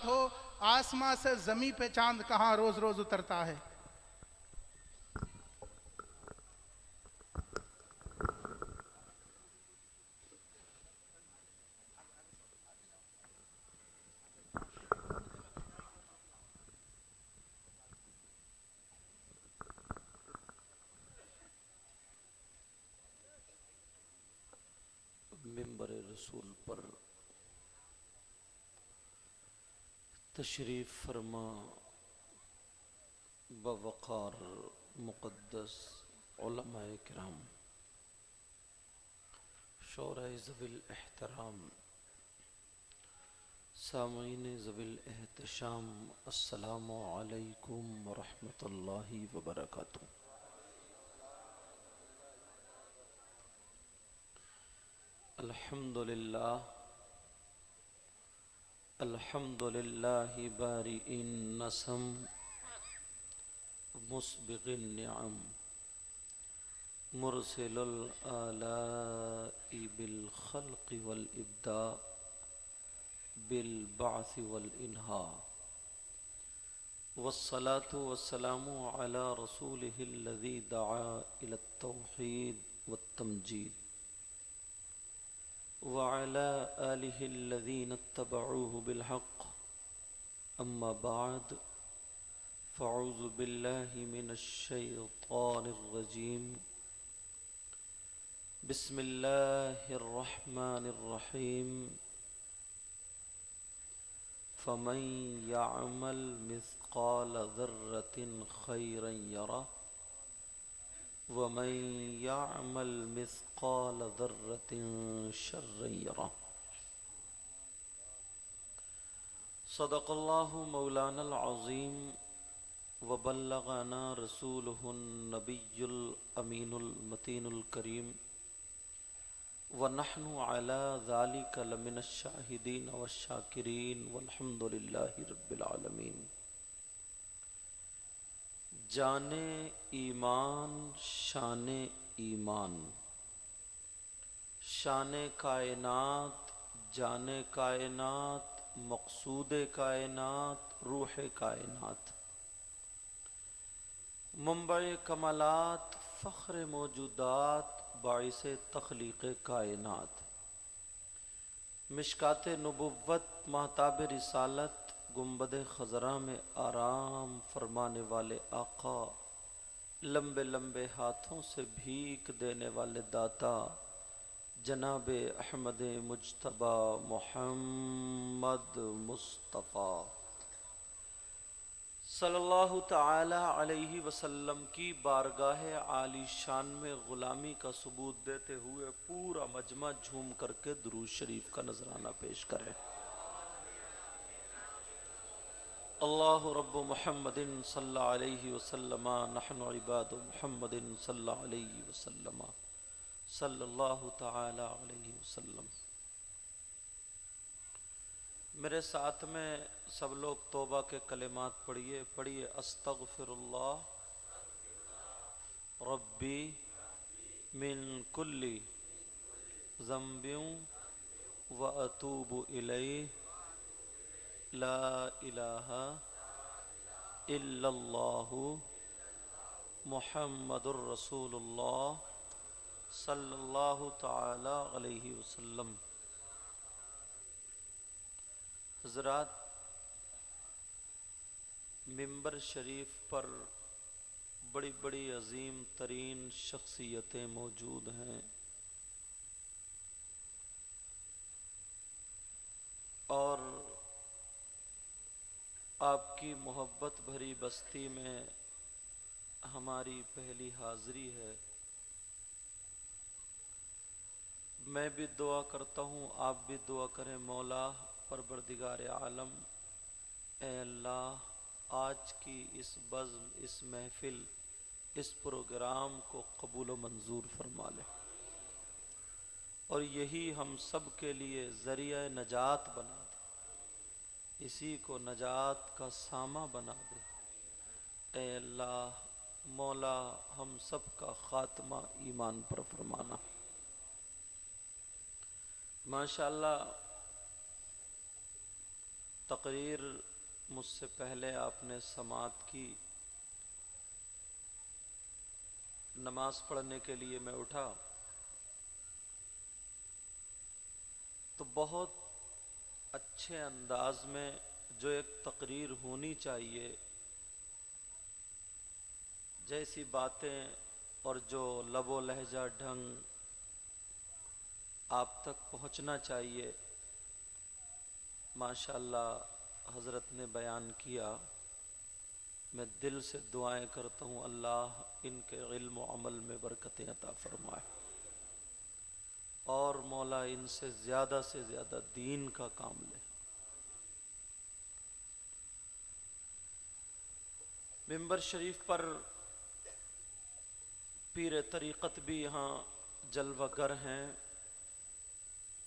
بات ہو آسماں سے زمیں پہ چاند کہاں روز روز اترتا ہے. منبر رسول پر تشریف فرما بوقار مقدس علماء کرام، شورۂ ذوی الاحترام، سامعین ذوی الاحتشام، السلام علیکم ورحمۃ اللہ وبرکاتہ. الحمد للہ الحمد للہ بارئ النسم مسبغ النعم مرسل الآلاء بالخلق والإبداع بالبعث والإنهاء، والصلاة والسلام على رسوله الذي دعا إلى التوحيد والتمجيد، وعلى آله الذين اتبعوه بالحق. أما بعد، فأعوذ بالله من الشيطان الرجيم. بسم الله الرحمن الرحيم. فمن يعمل مثقال ذرة خيرا يره ومن يعمل مثقال ذرة شرا يره. صدق الله مولانا العظيم وبلغنا رسوله النبي الأمين المتين الكريم، ونحن على ذلك لمن الشاهدين والشاكرين والحمد لله رب العالمين. جان ایمان شان ایمان، شان کائنات جان کائنات مقصود کائنات روح کائنات، منبع کمالات فخر موجودات باعث تخلیق کائنات، مشکات نبوت مہتاب رسالت گنبد خضراء میں آرام فرمانے والے آقا، لمبے لمبے ہاتھوں سے بھیک دینے والے داتا جناب احمد مجتبی محمد مصطفیٰ صلی اللہ تعالی علیہ وسلم کی بارگاہ عالی شان میں غلامی کا ثبوت دیتے ہوئے پورا مجمع جھوم کر کے درود شریف کا نذرانہ پیش کرے. اللہ رب محمد صلی علیہ وسلم، نحن عباد محمد صلی علیہ وسلم، صلی اللہ تعالی علیہ وسلم. میرے ساتھ میں سب لوگ توبہ کے کلمات پڑھیے. استغفر اللہ ربی من کل ذنب و اتوب الیہ، لا الہ الا اللہ محمد الرسول اللہ صلی اللہ تعالی علیہ وسلم. حضرات، منبر شریف پر بڑی بڑی عظیم ترین شخصیتیں موجود ہیں، اور آپ کی محبت بھری بستی میں ہماری پہلی حاضری ہے. میں بھی دعا کرتا ہوں، آپ بھی دعا کریں. مولا پروردگار عالم، اے اللہ، آج کی اس بزم، اس محفل، اس پروگرام کو قبول و منظور فرما لے، اور یہی ہم سب کے لیے ذریعہ نجات بنا دے، اسی کو نجات کا سامہ بنا دے. اے اللہ مولا، ہم سب کا خاتمہ ایمان پر فرمانا. ماشاءاللہ، تقریر مجھ سے پہلے آپ نے سماعت کی، نماز پڑھنے کے لیے میں اٹھا تو بہت اچھے انداز میں جو ایک تقریر ہونی چاہیے، جیسی باتیں اور جو لب و لہجہ ڈھنگ آپ تک پہنچنا چاہیے، ماشاءاللہ حضرت نے بیان کیا۔ میں دل سے دعائیں کرتا ہوں اللہ ان کے علم و عمل میں برکتیں عطا فرمائے، اور مولا ان سے زیادہ دین کا کام لے۔ ممبر شریف پر پیر طریقت بھی یہاں جلوہ گر ہیں۔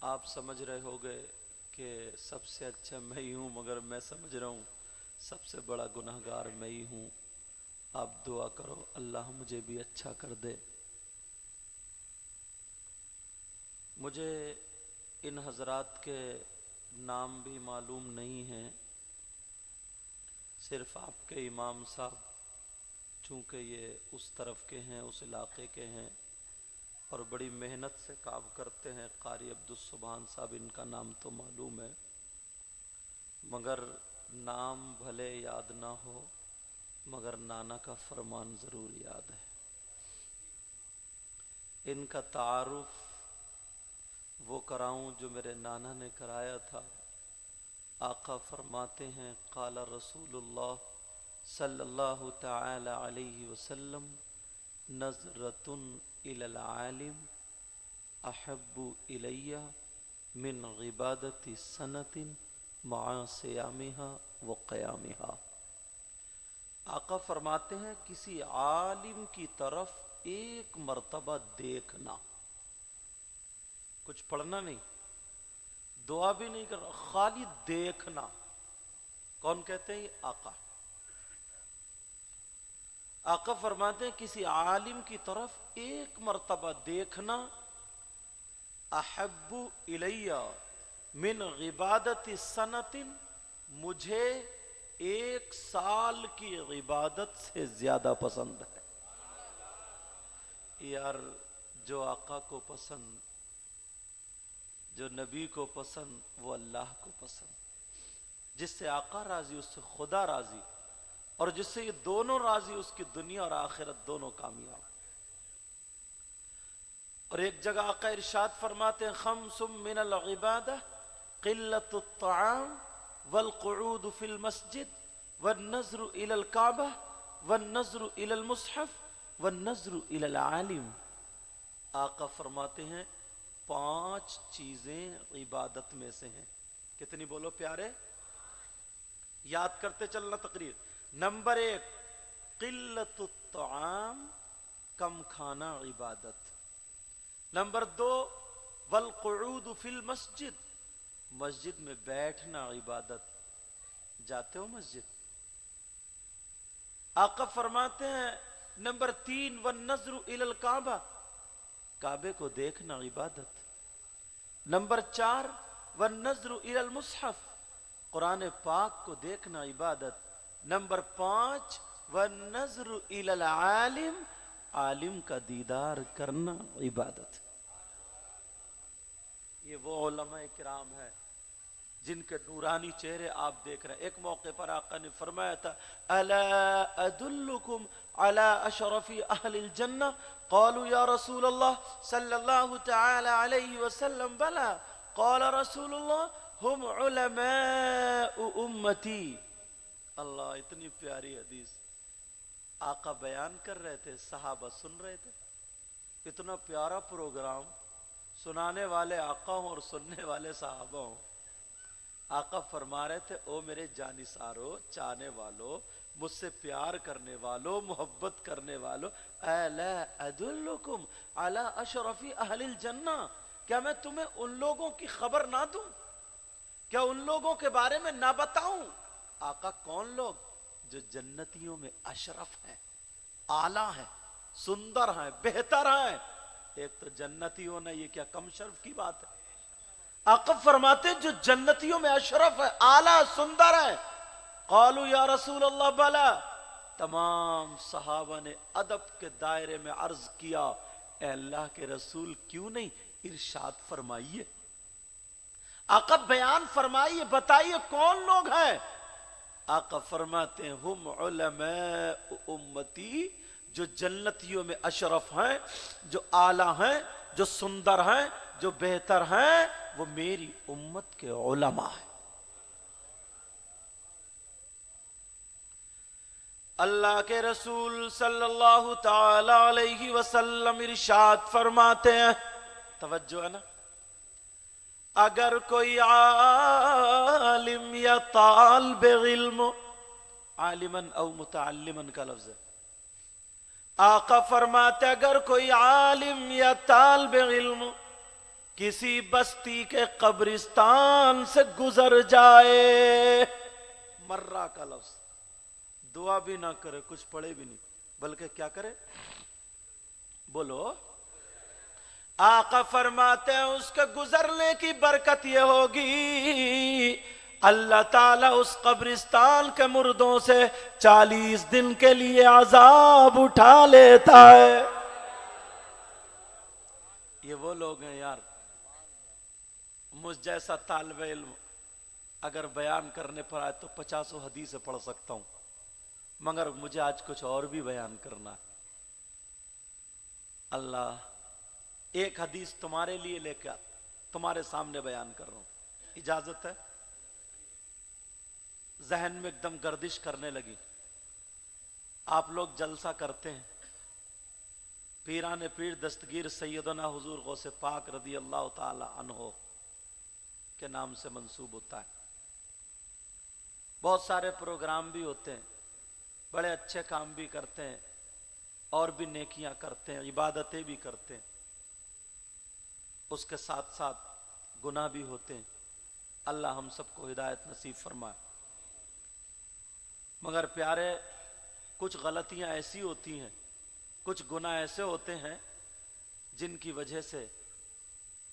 آپ سمجھ رہے ہوگے کہ سب سے اچھا میں ہی ہوں، مگر میں سمجھ رہا ہوں سب سے بڑا گناہگار میں ہی ہوں۔ آپ دعا کرو اللہ مجھے بھی اچھا کر دے۔ مجھے ان حضرات کے نام بھی معلوم نہیں ہیں، صرف آپ کے امام صاحب چونکہ یہ اس طرف کے ہیں، اس علاقے کے ہیں اور بڑی محنت سے کام کرتے ہیں، قاری عبدالسبحان صاحب ان کا نام تو معلوم ہے، مگر نام بھلے یاد نہ ہو مگر نانا کا فرمان ضرور یاد ہے۔ ان کا تعارف وہ کراؤں جو میرے نانا نے کرایا تھا۔ آقا فرماتے ہیں قال رسول اللہ صلی اللہ تعالی علیہ وسلم نظرۃ الی العالم احب الی من عبادت سنۃ مع صیامها وقیامها۔ آقا فرماتے ہیں کسی عالم کی طرف ایک مرتبہ دیکھنا، کچھ پڑھنا نہیں، دعا بھی نہیں کرنا، خالی دیکھنا۔ کون کہتے ہیں؟ یہ آقا۔ آقا فرماتے ہیں کسی عالم کی طرف ایک مرتبہ دیکھنا احب الی من عبادت سنۃ، مجھے ایک سال کی عبادت سے زیادہ پسند ہے۔ یار جو آقا کو پسند، جو نبی کو پسند، وہ اللہ کو پسند۔ جس سے آقا راضی اس سے خدا راضی، اور جس سے یہ دونوں راضی اس کی دنیا اور آخرت دونوں کامیاب۔ اور ایک جگہ آقا ارشاد فرماتے ہیں خمس من العبادہ قلت الطعام والقعود فی المسجد والنظر الی الکعبہ والنظر الی المصحف والنظر الی العالم۔ آقا فرماتے ہیں 5 چیزیں عبادت میں سے ہیں۔ کتنی بولو پیارے؟ یاد کرتے چلنا تقریر۔ نمبر 1 قلت الطعام، کم کھانا عبادت۔ نمبر 2 والقعود فی المسجد، مسجد میں بیٹھنا عبادت۔ جاتے ہو مسجد؟ آقا فرماتے ہیں نمبر 3 والنظر الی الکعبہ، کعبے کو دیکھنا عبادت۔ نمبر 4 والنظر الی المصحف، قرآن پاک کو دیکھنا عبادت۔ نمبر 5 والنظر الی العالم، عالم کا دیدار کرنا عبادت۔ یہ وہ علماء کرام ہیں جن کے نورانی چہرے آپ دیکھ رہے ہیں۔ ایک موقع پر آقا نے فرمایا تھا الا ادلکم علی اشرف اہل الجنہ، قالوا یا رسول اللہ صلی اللہ تعالی علیہ وسلم بلا، قال رسول اللہ ہم علماء امتی۔ اللہ، اتنی پیاری حدیث آقا بیان کر رہے تھے، صحابہ سن رہے تھے۔ اتنا پیارا پروگرام، سنانے والے آقا ہوں اور سننے والے صحابہ ہوں۔ آقا فرما رہے تھے او میرے جانثارو، چاہنے والو، مجھ سے پیار کرنے والو، محبت کرنے والو، الا ادلکم علی اشرف اہل الجنہ، کیا میں تمہیں ان لوگوں کی خبر نہ دوں؟ کیا ان لوگوں کے بارے میں نہ بتاؤں؟ آقا کون لوگ؟ جو جنتیوں میں اشرف ہیں، اعلیٰ ہیں، سندر ہیں، بہتر ہیں۔ ایک تو جنتی ہونا، یہ کیا کم شرف کی بات ہے؟ آقا فرماتے جو جنتیوں میں اشرف ہے، اعلیٰ، سندر ہے. قالوا یا رسول اللہ بلا. تمام صحابہ نے ادب کے دائرے میں عرض کیا، اے اللہ کے رسول کیوں نہیں، ارشاد فرمائیے، آقا بیان فرمائیے، بتائیے کون لوگ ہیں. آقا فرماتے ہیں ہم علماء امتی، جو جنتیوں میں اشرف ہیں، جو اعلیٰ ہیں، جو سندر ہیں، جو بہتر ہیں، وہ میری امت کے علماء ہیں. اللہ کے رسول صلی اللہ تعالی علیہ وسلم ارشاد فرماتے ہیں، توجہ ہے نا، اگر کوئی عالم یا طالب علم، عالمن او متعلمن کا لفظ ہے، آقا فرماتے اگر کوئی عالم یا طالب علم کسی بستی کے قبرستان سے گزر جائے، مرہ کا لفظ، دعا بھی نہ کرے، کچھ پڑھے بھی نہیں، بلکہ کیا کرے، بولو. آقا فرماتے ہیں اس کے گزرنے کی برکت یہ ہوگی، اللہ تعالیٰ اس قبرستان کے مردوں سے 40 دن کے لیے عذاب اٹھا لیتا ہے. یہ وہ لوگ ہیں یار، مجھ جیسا طالب علم اگر بیان کرنے پر آئے تو 50 حدیثیں پڑھ سکتا ہوں، مگر مجھے آج کچھ اور بھی بیان کرنا ہے. اللہ، ایک حدیث تمہارے لیے لے کر تمہارے سامنے بیان کر رہا ہوں، اجازت ہے؟ ذہن میں ایک دم گردش کرنے لگی. آپ لوگ جلسہ کرتے ہیں، پیران پیر دستگیر سیدنا حضور غوث پاک رضی اللہ تعالی عنہ کے نام سے منسوب ہوتا ہے. بہت سارے پروگرام بھی ہوتے ہیں، بڑے اچھے کام بھی کرتے ہیں، اور بھی نیکیاں کرتے ہیں، عبادتیں بھی کرتے ہیں، اس کے ساتھ ساتھ گناہ بھی ہوتے ہیں. اللہ ہم سب کو ہدایت نصیب فرمائے. مگر پیارے، کچھ غلطیاں ایسی ہوتی ہیں، کچھ گناہ ایسے ہوتے ہیں جن کی وجہ سے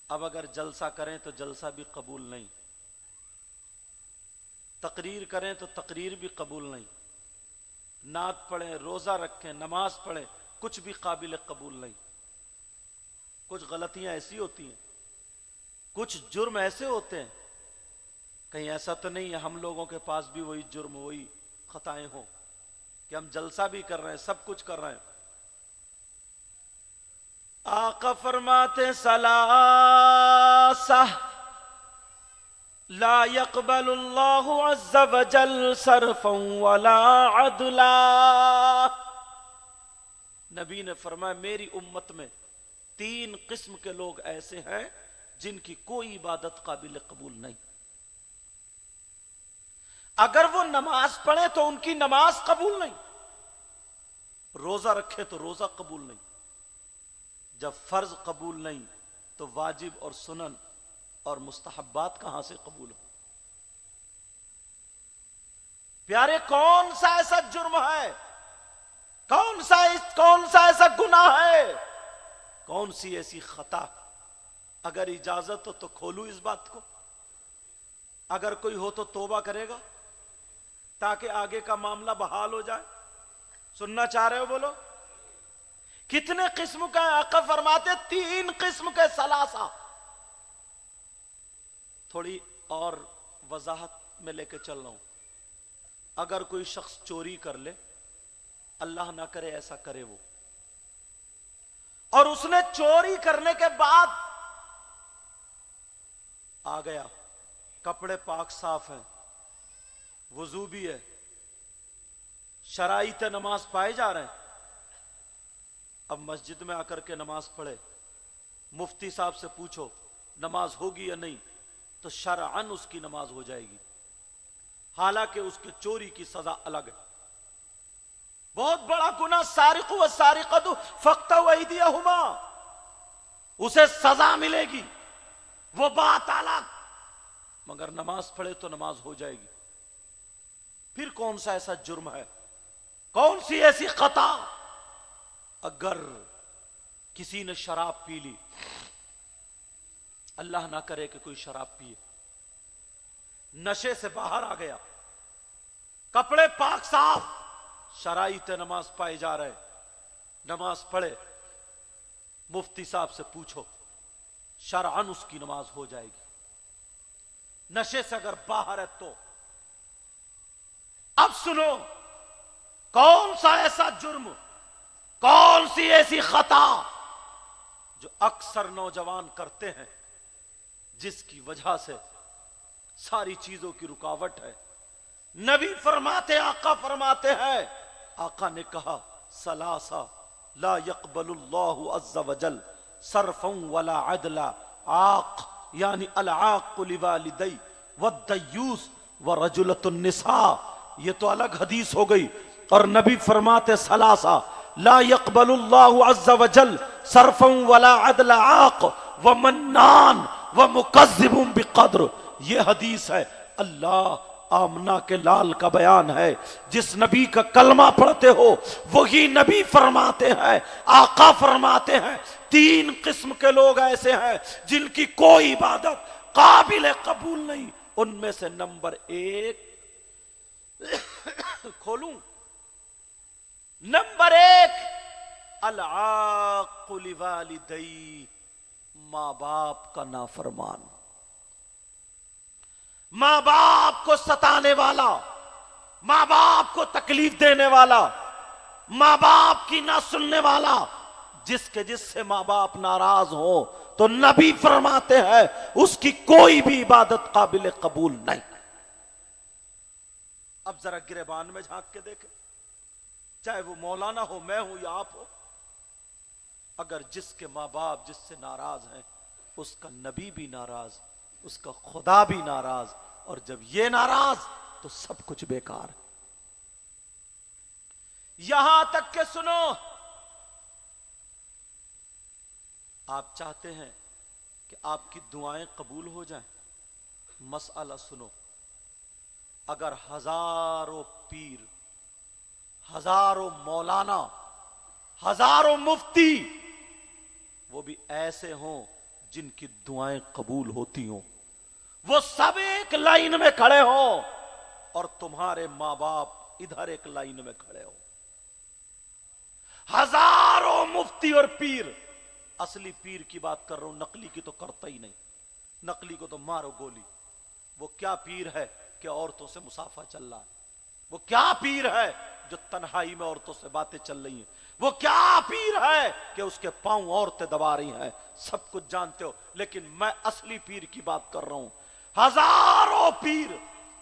اب اگر جلسہ کریں تو جلسہ بھی قبول نہیں، تقریر کریں تو تقریر بھی قبول نہیں، نعت پڑھیں، روزہ رکھیں، نماز پڑھیں، کچھ بھی قابل قبول نہیں. کچھ غلطیاں ایسی ہوتی ہیں، کچھ جرم ایسے ہوتے ہیں، کہیں ایسا تو نہیں ہے ہم لوگوں کے پاس بھی وہی جرم، وہی خطائیں ہوں کہ ہم جلسہ بھی کر رہے ہیں، سب کچھ کر رہے ہیں. آقا فرماتے ثلاثہ لا يقبل اللہ عز وجل صرفا ولا عدلا. نبی نے فرمایا میری امت میں 3 قسم کے لوگ ایسے ہیں جن کی کوئی عبادت قابل قبول نہیں. اگر وہ نماز پڑھے تو ان کی نماز قبول نہیں، روزہ رکھے تو روزہ قبول نہیں، جب فرض قبول نہیں تو واجب اور سنن اور مستحبات کہاں سے قبول ہو؟ پیارے، کون سا ایسا جرم ہے، کون سا ایسا گناہ ہے، کون سی ایسی خطا، اگر اجازت ہو تو کھولوں اس بات کو، اگر کوئی ہو تو توبہ کرے گا تاکہ آگے کا معاملہ بحال ہو جائے. سننا چاہ رہے ہو؟ بولو. کتنے قسم کا ہے؟ آقا فرماتے 3 قسم کے ثلاثہ. تھوڑی اور وضاحت میں لے کے چل رہا ہوں. اگر کوئی شخص چوری کر لے، اللہ نہ کرے ایسا کرے وہ، اور اس نے چوری کرنے کے بعد آ گیا، کپڑے پاک صاف ہیں، وضو بھی ہے، شرائط نماز پائے جا رہے ہیں، اب مسجد میں آ کر کے نماز پڑھے، مفتی صاحب سے پوچھو نماز ہوگی یا نہیں، تو شرعاً اس کی نماز ہو جائے گی، حالانکہ اس کے چوری کی سزا الگ ہے. بہت بڑا گناہ، سارق و سارقۃ فاقطعوا ایدیہما، اسے سزا ملے گی، وہ بات الگ، مگر نماز پڑھے تو نماز ہو جائے گی. پھر کون سا ایسا جرم ہے، کون سی ایسی خطا؟ اگر کسی نے شراب پی لی، اللہ نہ کرے کہ کوئی شراب پیے، نشے سے باہر آ گیا، کپڑے پاک صاف، شرائط نماز پائے جا رہے، نماز پڑھے، مفتی صاحب سے پوچھو، شرعاً اس کی نماز ہو جائے گی۔ نشے سے اگر باہر ہے تو اب سنو، کون سا ایسا جرم، کون سی ایسی خطا جو اکثر نوجوان کرتے ہیں، جس کی وجہ سے ساری چیزوں کی رکاوٹ ہے؟ نبی فرماتے، آقا فرماتے ہیں، آقا نے کہا ثلاثہ لا يقبل اللہ عز وجل صرفا ولا عدلا، عاق یعنی العاق لوالدی والدیوس ورجلۃ النساء، یہ تو الگ حدیث ہو گئی، اور نبی فرماتے ثلاثہ لا يقبل اللہ عز وجل صرفا ولا عدلا، عاق ومنان ومکذب بقدر، یہ حدیث ہے اللہ آمنہ کے لال کا بیان ہے۔ جس نبی کا کلمہ پڑھتے ہو وہی نبی فرماتے ہیں، آقا فرماتے ہیں، تین قسم کے لوگ ایسے ہیں جن کی کوئی عبادت قابل قبول نہیں۔ ان میں سے نمبر ایک کھولوں، نمبر ایک العاق لوالدی، ماں باپ کا نافرمان، ماں باپ کو ستانے والا، ماں باپ کو تکلیف دینے والا، ماں باپ کی نہ سننے والا، جس سے ماں باپ ناراض ہو تو نبی فرماتے ہیں اس کی کوئی بھی عبادت قابل قبول نہیں۔ اب ذرا گریبان میں جھانک کے دیکھیں، چاہے وہ مولانا ہو، میں ہوں یا آپ ہو، اگر جس کے ماں باپ جس سے ناراض ہیں، اس کا نبی بھی ناراض، اس کا خدا بھی ناراض، اور جب یہ ناراض تو سب کچھ بیکار۔ یہاں تک کہ سنو، آپ چاہتے ہیں کہ آپ کی دعائیں قبول ہو جائیں، مسئلہ سنو، اگر ہزاروں پیر، ہزاروں مولانا، ہزاروں مفتی، وہ بھی ایسے ہوں جن کی دعائیں قبول ہوتی ہوں، وہ سب ایک لائن میں کھڑے ہوں اور تمہارے ماں باپ ادھر ایک لائن میں کھڑے ہو، ہزاروں مفتی اور پیر، اصلی پیر کی بات کر رہا ہوں، نقلی کی تو کرتا ہی نہیں، نقلی کو تو مارو گولی۔ وہ کیا پیر ہے کہ عورتوں سے مسافہ چل رہا ہے؟ وہ کیا پیر ہے جو تنہائی میں عورتوں سے باتیں چل رہی ہیں؟ وہ کیا پیر ہے کہ اس کے پاؤں عورتیں دبا رہی ہیں؟ سب کچھ جانتے ہو، لیکن میں اصلی پیر کی بات کر رہا ہوں۔ ہزاروں پیر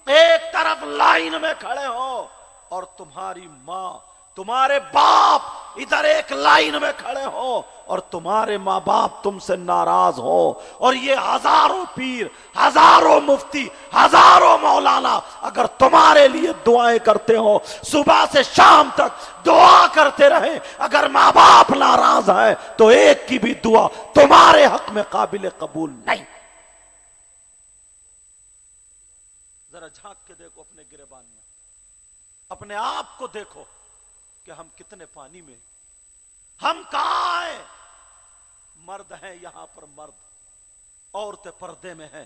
ایک طرف لائن میں کھڑے ہو اور تمہاری ماں، تمہارے باپ ادھر ایک لائن میں کھڑے ہو اور تمہارے ماں باپ تم سے ناراض ہو، اور یہ ہزاروں پیر، ہزاروں مفتی، ہزاروں مولانا اگر تمہارے لیے دعائیں کرتے ہو، صبح سے شام تک دعا کرتے رہے، اگر ماں باپ ناراض ہیں تو ایک کی بھی دعا تمہارے حق میں قابل قبول نہیں۔ ذرا جھانک کے دیکھو اپنے گریبان میں، اپنے آپ کو دیکھو کہ ہم کتنے پانی میں، ہم کہاں ہیں؟ مرد ہیں یہاں پر، مرد، عورتیں پردے میں ہیں،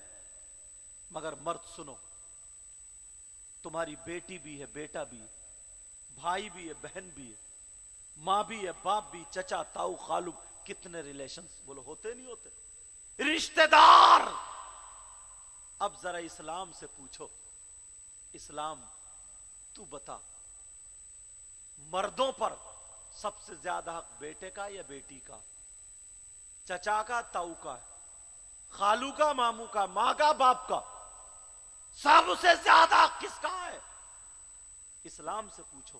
مگر مرد سنو، تمہاری بیٹی بھی ہے، بیٹا بھی ہے، بھائی بھی ہے، بہن بھی ہے، ماں بھی ہے، باپ بھی، چچا، تاؤ، خالو، کتنے ریلیشنز بولو ہوتے نہیں ہوتے، رشتہ دار۔ اب ذرا اسلام سے پوچھو، اسلام تو بتا، مردوں پر سب سے زیادہ حق بیٹے کا یا بیٹی کا، چچا کا، تاؤ کا، خالو کا، ماموں کا، ماں کا، باپ کا؟ سب سے زیادہ حق کس کا ہے؟ اسلام سے پوچھو۔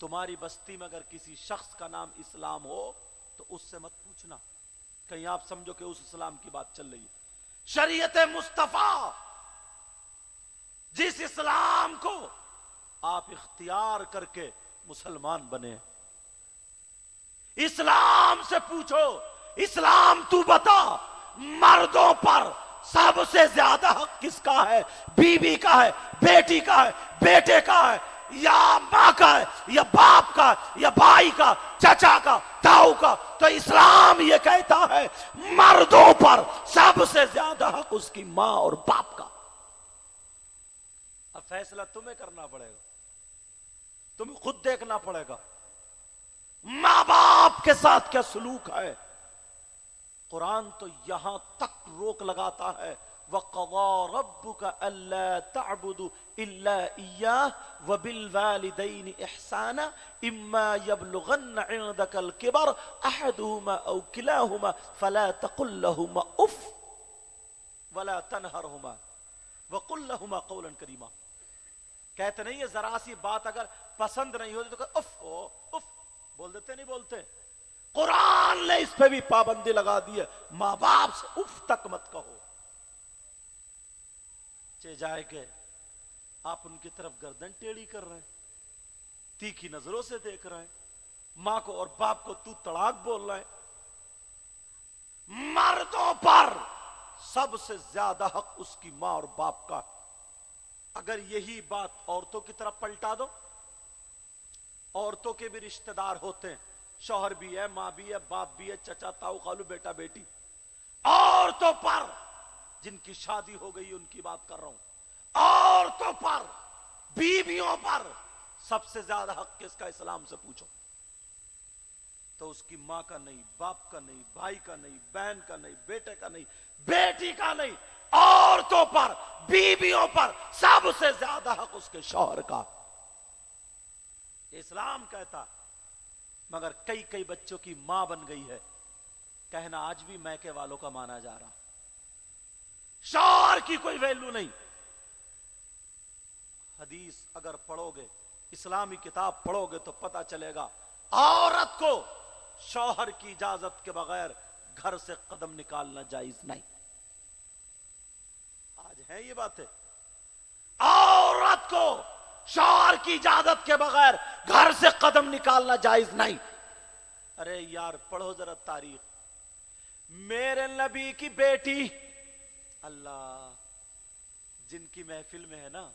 تمہاری بستی میں اگر کسی شخص کا نام اسلام ہو تو اس سے مت پوچھنا، کہیں آپ سمجھو کہ اس اسلام کی بات چل رہی ہے۔ شریعت مصطفیٰ، جس اسلام کو آپ اختیار کر کے مسلمان بنے، اسلام سے پوچھو، اسلام تو بتا، مردوں پر سب سے زیادہ حق کس کا ہے؟ بیوی کا ہے، بیٹی کا ہے، بیٹے کا ہے؟ یا ماں کا ہے یا باپ کا یا بھائی کا چچا کا تاؤ کا، تو اسلام یہ کہتا ہے مردوں پر سب سے زیادہ حق اس کی ماں اور باپ کا۔ اب فیصلہ تمہیں کرنا پڑے گا، تمہیں خود دیکھنا پڑے گا ماں باپ کے ساتھ کیا سلوک ہے۔ قرآن تو یہاں تک روک لگاتا ہے وَقَضَىٰ رَبُّكَ أَلَّا تَعْبُدُوا إِلَّا إِيَّاهُ وَبِالْوَالِدَيْنِ إِحْسَانًا إِمَّا يَبْلُغَنَّ عِندَكَ الْكِبَرَ أَحَدُهُمَا أَوْ كِلَاهُمَا فَلَا تَقُل لَّهُمَا أُفٍّ وَلَا تَنْهَرْهُمَا وَقُل لَّهُمَا قَوْلًا كَرِيمًا۔ کہتے نہیں یہ ذرا سی بات اگر پسند نہیں ہوتی تو کہ اف اف بول دیتے، نہیں بولتے؟ قرآن نے اس پہ بھی پابندی لگا دی ہے، ماں باپ سے اف تک مت کہو۔ جائے کہ آپ ان کی طرف گردن ٹیڑھی کر رہے ہیں، تیکھی نظروں سے دیکھ رہے ہیں، ماں کو اور باپ کو تو طلاق بول رہے ہیں۔ مردوں پر سب سے زیادہ حق اس کی ماں اور باپ کا۔ اگر یہی بات عورتوں کی طرف پلٹا دو، عورتوں کے بھی رشتہ دار ہوتے ہیں، شوہر بھی ہے، ماں بھی ہے، باپ بھی ہے، چچا تاؤ خالو بیٹا بیٹی، عورتوں پر جن کی شادی ہو گئی ان کی بات کر رہا ہوں، عورتوں پر بیویوں پر سب سے زیادہ حق کس کا اسلام سے پوچھو تو اس کی ماں کا نہیں، باپ کا نہیں، بھائی کا نہیں، بہن کا نہیں، بیٹے کا نہیں، بیٹی کا نہیں، عورتوں پر بیویوں پر سب سے زیادہ حق اس کے شوہر کا۔ اسلام کہتا، مگر کئی بچوں کی ماں بن گئی ہے، کہنا آج بھی میکے والوں کا مانا جا رہا، شوہر کی کوئی ویلیو نہیں۔ حدیث اگر پڑھو گے، اسلامی کتاب پڑھو گے تو پتا چلے گا عورت کو شوہر کی اجازت کے بغیر گھر سے قدم نکالنا جائز نہیں۔ آج ہے یہ باتیں، عورت کو شوہر کی اجازت کے بغیر گھر سے قدم نکالنا جائز نہیں۔ ارے یار پڑھو ذرا تاریخ، میرے نبی کی بیٹی، اللہ جن کی محفل میں ہے نا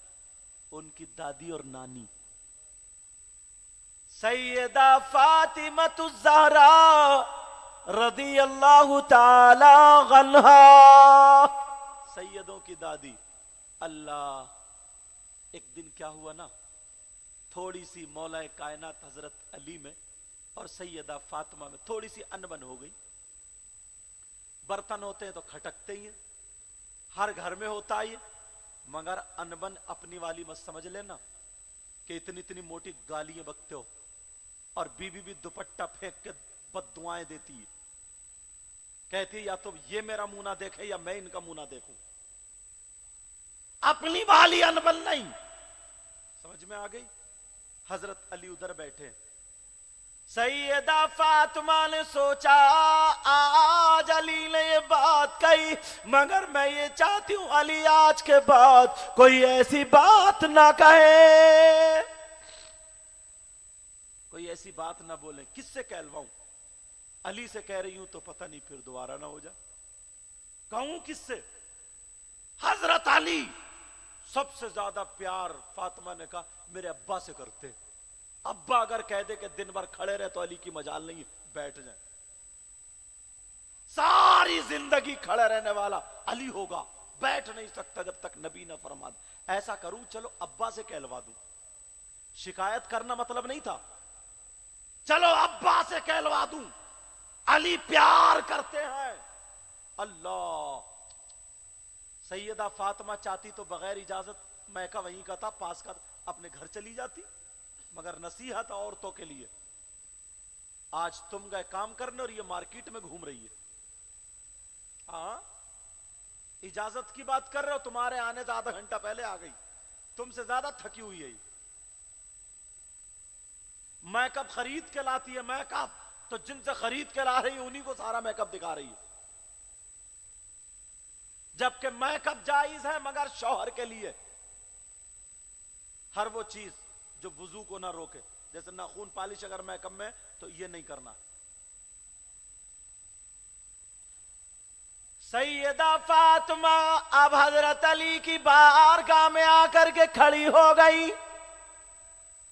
ان کی دادی اور نانی سیدہ فاطمہ الزہرا رضی اللہ تعالی عنہا، سیدوں کی دادی۔ اللہ ایک دن کیا ہوا نا، تھوڑی سی مولا کائنات حضرت علی میں اور سیدہ فاطمہ میں تھوڑی سی انبن ہو گئی۔ برتن ہوتے ہیں تو کھٹکتے ہی ہیں، ہر گھر میں ہوتا ہی ہے، مگر انبن اپنی والی مت سمجھ لینا کہ اتنی موٹی گالیاں بکتے ہو، اور بیوی بھی دوپٹہ پھینک کے بد دعائیں دیتی ہے، کہتی ہے یا تو یہ میرا منہ نہ دیکھے یا میں ان کا منہ نہ دیکھوں، اپنی والی انبن نہیں۔ سمجھ میں آ گئی؟ حضرت علی ادھر بیٹھے، سیدہ فاطمہ نے سوچا آج علی نے یہ بات کہی، مگر میں یہ چاہتی ہوں علی آج کے بعد کوئی ایسی بات نہ کہے، کوئی ایسی بات نہ بولے۔ کس سے کہلواؤں؟ علی سے کہہ رہی ہوں تو پتہ نہیں پھر دوبارہ نہ ہو جائے، کہوں کس سے؟ حضرت علی سب سے زیادہ پیار فاطمہ نے کہا میرے ابا سے کرتے، ابا اگر کہہ دے کہ دن بھر کھڑے رہے تو علی کی مجال نہیں، بیٹھ جائیں، ساری زندگی کھڑے رہنے والا علی ہوگا، بیٹھ نہیں سکتا جب تک نبی نہ فرما دے۔ ایسا کروں چلو ابا سے کہلوا دوں، شکایت کرنا مطلب نہیں تھا، چلو ابا سے کہلوا دوں، علی پیار کرتے ہیں۔ اللہ، سیدہ فاطمہ چاہتی تو بغیر اجازت، میکہ وہیں کا تھا، پاس کا تھا، اپنے گھر چلی جاتی، مگر نصیحت عورتوں کے لیے، آج تم گئے کام کرنے اور یہ مارکیٹ میں گھوم رہی ہے، ہاں اجازت کی بات کر رہے ہو، تمہارے آنے سے آدھا گھنٹہ پہلے آ گئی، تم سے زیادہ تھکی ہوئی ہے، میک اپ خرید کے لاتی ہے، میک اپ تو جن سے خرید کے لا رہی ہے انہی کو سارا میک اپ دکھا رہی ہے، جبکہ میک اپ جائز ہے مگر شوہر کے لیے، ہر وہ چیز جو وضو کو نہ روکے، جیسے ناخون پالش اگر میک اپ میں تو یہ نہیں کرنا۔ سیدہ فاطمہ اب حضرت علی کی بارگاہ میں آ کر کے کھڑی ہو گئی،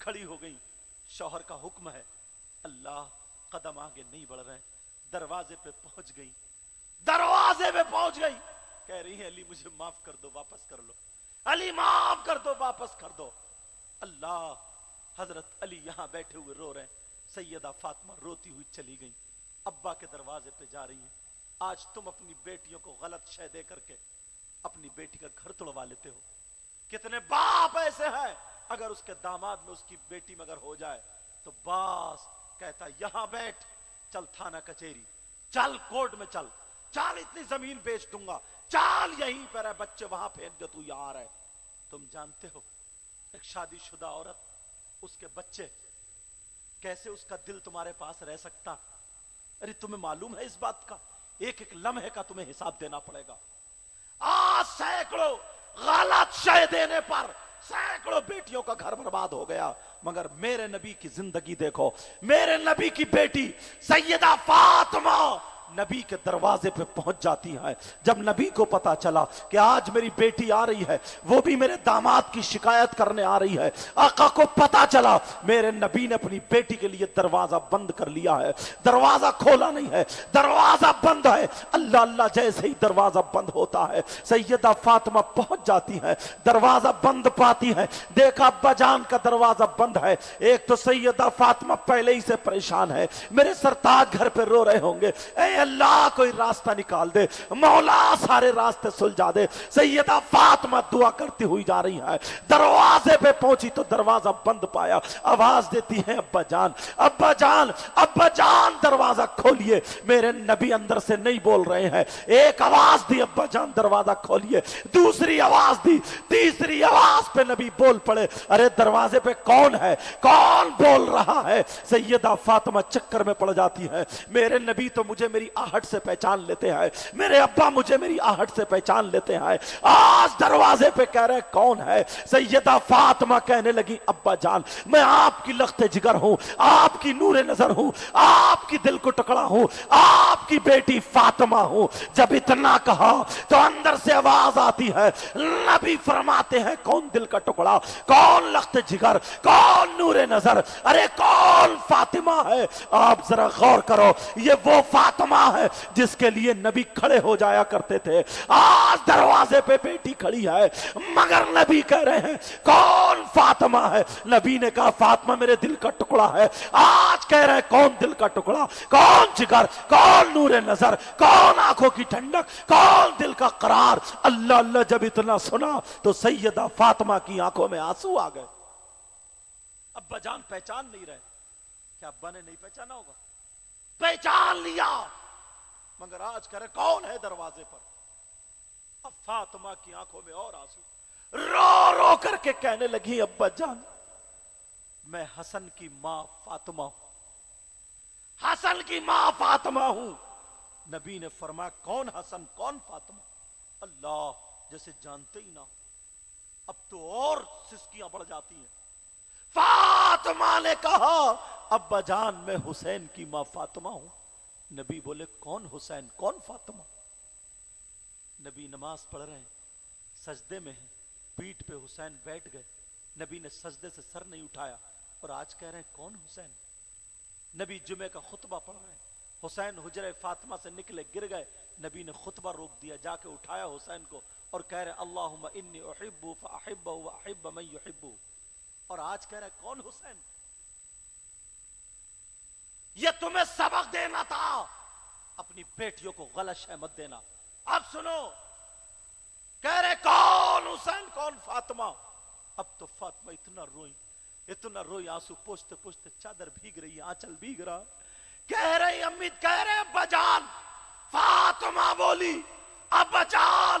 کھڑی ہو گئی. شوہر کا حکم ہے. اللہ قدم آگے نہیں بڑھ رہے. دروازے پہ پہنچ گئی. دروازے پہ پہنچ گئی. کہہ رہی ہیں علی مجھے معاف کر دو, واپس کر لو. علی معاف کر دو, واپس کر دو. اللہ. حضرت علی یہاں بیٹھے ہوئے رو رہے ہیں. سیدہ فاطمہ روتی ہوئی چلی گئی. ابا کے دروازے پہ جا رہی ہیں. آج تم اپنی بیٹیوں کو غلط شے دے کر کے اپنی بیٹی کا گھر توڑوا لیتے ہو. کتنے باپ ایسے ہیں اگر اس کے داماد میں اس کی بیٹی مگر ہو جائے تو باس کہتا یہاں بیٹھ, چل تھانہ کچہری, چل کورٹ میں, چل چل اتنی زمین بیچ دوں گا, چل یہیں پر ہے, بچے وہاں پھینک دے, تو یہاں رہے. تم جانتے ہو ایک شادی شدہ عورت, اس کے بچے, کیسے اس کا دل تمہارے پاس رہ سکتا؟ ارے تمہیں معلوم ہے اس بات کا؟ ایک ایک لمحے کا تمہیں حساب دینا پڑے گا. آج سینکڑوں غلط شے دینے پر سینکڑوں بیٹیوں کا گھر برباد ہو گیا, مگر میرے نبی کی زندگی دیکھو. میرے نبی کی بیٹی سیدہ فاطمہ نبی کے دروازے پہ پہنچ جاتی ہے. جب نبی کو پتا چلا کہ آج میری بیٹی آ رہی ہے, وہ بھی میرے داماد کی شکایت کرنے آ رہی ہے, آقا کو پتا چلا, میرے نبی نے اپنی بیٹی کے لیے دروازہ بند کر لیا ہے. دروازہ کھولا نہیں ہے, دروازہ بند ہے. اللہ اللہ جیسے ہی دروازہ بند ہوتا ہے سیدہ فاطمہ پہنچ جاتی ہے. دروازہ بند پاتی ہے, دیکھا ابا جان کا دروازہ بند ہے. ایک تو سیدہ فاطمہ پہلے ہی سے پریشان ہے, میرے سرتاج گھر پہ رو رہے ہوں گے, اے اللہ کوئی راستہ نکال دے, مولا سارے راستے سلجھا دے. سیدہ فاطمہ دعا کرتی ہوئی جا رہی ہے. دروازے پہ پہنچی تو دروازہ بند پایا. آواز دیتی ہے ابا جان, ابا جان, ابا جان دروازہ کھولیے. میرے نبی اندر سے نہیں بول رہے ہیں. ایک آواز دی ابا جان دروازہ کھولیے, دوسری آواز دی, تیسری آواز پہ نبی بول پڑے, ارے دروازے پہ کون ہے, کون بول رہا ہے؟ سیدہ فاطمہ چکر میں پڑ جاتی ہے. میرے نبی تو مجھے میری آہٹ سے پہچان لیتے ہیں, میرے ابا مجھے میری آہٹ سے پہچان لیتے ہیں. آج دروازے پہ کہہ رہے کون ہے؟ سیدہ فاطمہ کہنے لگی ابا جان میں آپ کی لخت جگر ہوں, آپ کی نور نظر ہوں, آپ کی دل کو ٹکڑا ہوں, آپ کی بیٹی فاطمہ ہوں. جب اتنا کہا تو اندر سے آواز آتی ہے. نبی فرماتے ہیں کون دل کا ٹکڑا, کون لخت جگر, کون نور نظر, ارے کون فاطمہ ہے؟ آپ ذرا غور کرو, یہ وہ فاطمہ ہے جس کے لیے نبی کھڑے ہو جایا کرتے تھے. آج دروازے پہ بیٹی کھڑی ہے مگر نبی کہہ رہے ہیں کون فاطمہ ہے؟ نبی نے کہا فاطمہ میرے دل کا ٹکڑا ہے. آج کہہ رہے ہیں کون دل کا ٹکڑا, کون جگر, کون نور نظر, کون آنکھوں کی ٹھنڈک, کون دل کا قرار. اللہ اللہ جب اتنا سنا تو سیدہ فاطمہ کی آنکھوں میں آنسو آ گئے. ابا جان پہچان نہیں رہے. کیا ابا نے نہیں پہچانا ہوگا؟ پہچان لیا, مگر آج کہہ رہے کون ہے دروازے پر. اب فاطمہ کی آنکھوں میں اور آنسو, رو رو کر کے کہنے لگی ابا جان میں حسن کی ماں فاطمہ ہوں, حسن کی ماں فاطمہ ہوں. نبی نے فرمایا کون حسن کون فاطمہ؟ اللہ جیسے جانتے ہی نہ. اب تو اور سسکیاں بڑھ جاتی ہیں. فاطمہ نے کہا ابا جان میں حسین کی ماں فاطمہ ہوں. نبی بولے کون حسین کون فاطمہ؟ نبی نماز پڑھ رہے ہیں, سجدے میں ہیں, پیٹھ پہ حسین بیٹھ گئے. نبی نے سجدے سے سر نہیں اٹھایا اور آج کہہ رہے ہیں کون حسین؟ نبی جمعے کا خطبہ پڑھ رہے ہیں, حسین حجرہ فاطمہ سے نکلے گر گئے. نبی نے خطبہ روک دیا, جا کے اٹھایا حسین کو اور کہہ رہے اللہم انی احبہ فاحبہ واحب من یحبہ. اور آج کہہ رہے کون حسین؟ یہ تمہیں سبق دینا تھا, اپنی بیٹیوں کو غلط شے مت دینا. اب سنو, کہہ رہے کون حسین کون فاطمہ. اب تو فاطمہ اتنا روئی آنسو پوچھتے پوچھتے چادر بھیگ رہی, آنچل بھیگ رہا. کہہ رہی امی, کہہ رہے ابا جان. فاطمہ بولی ابا جان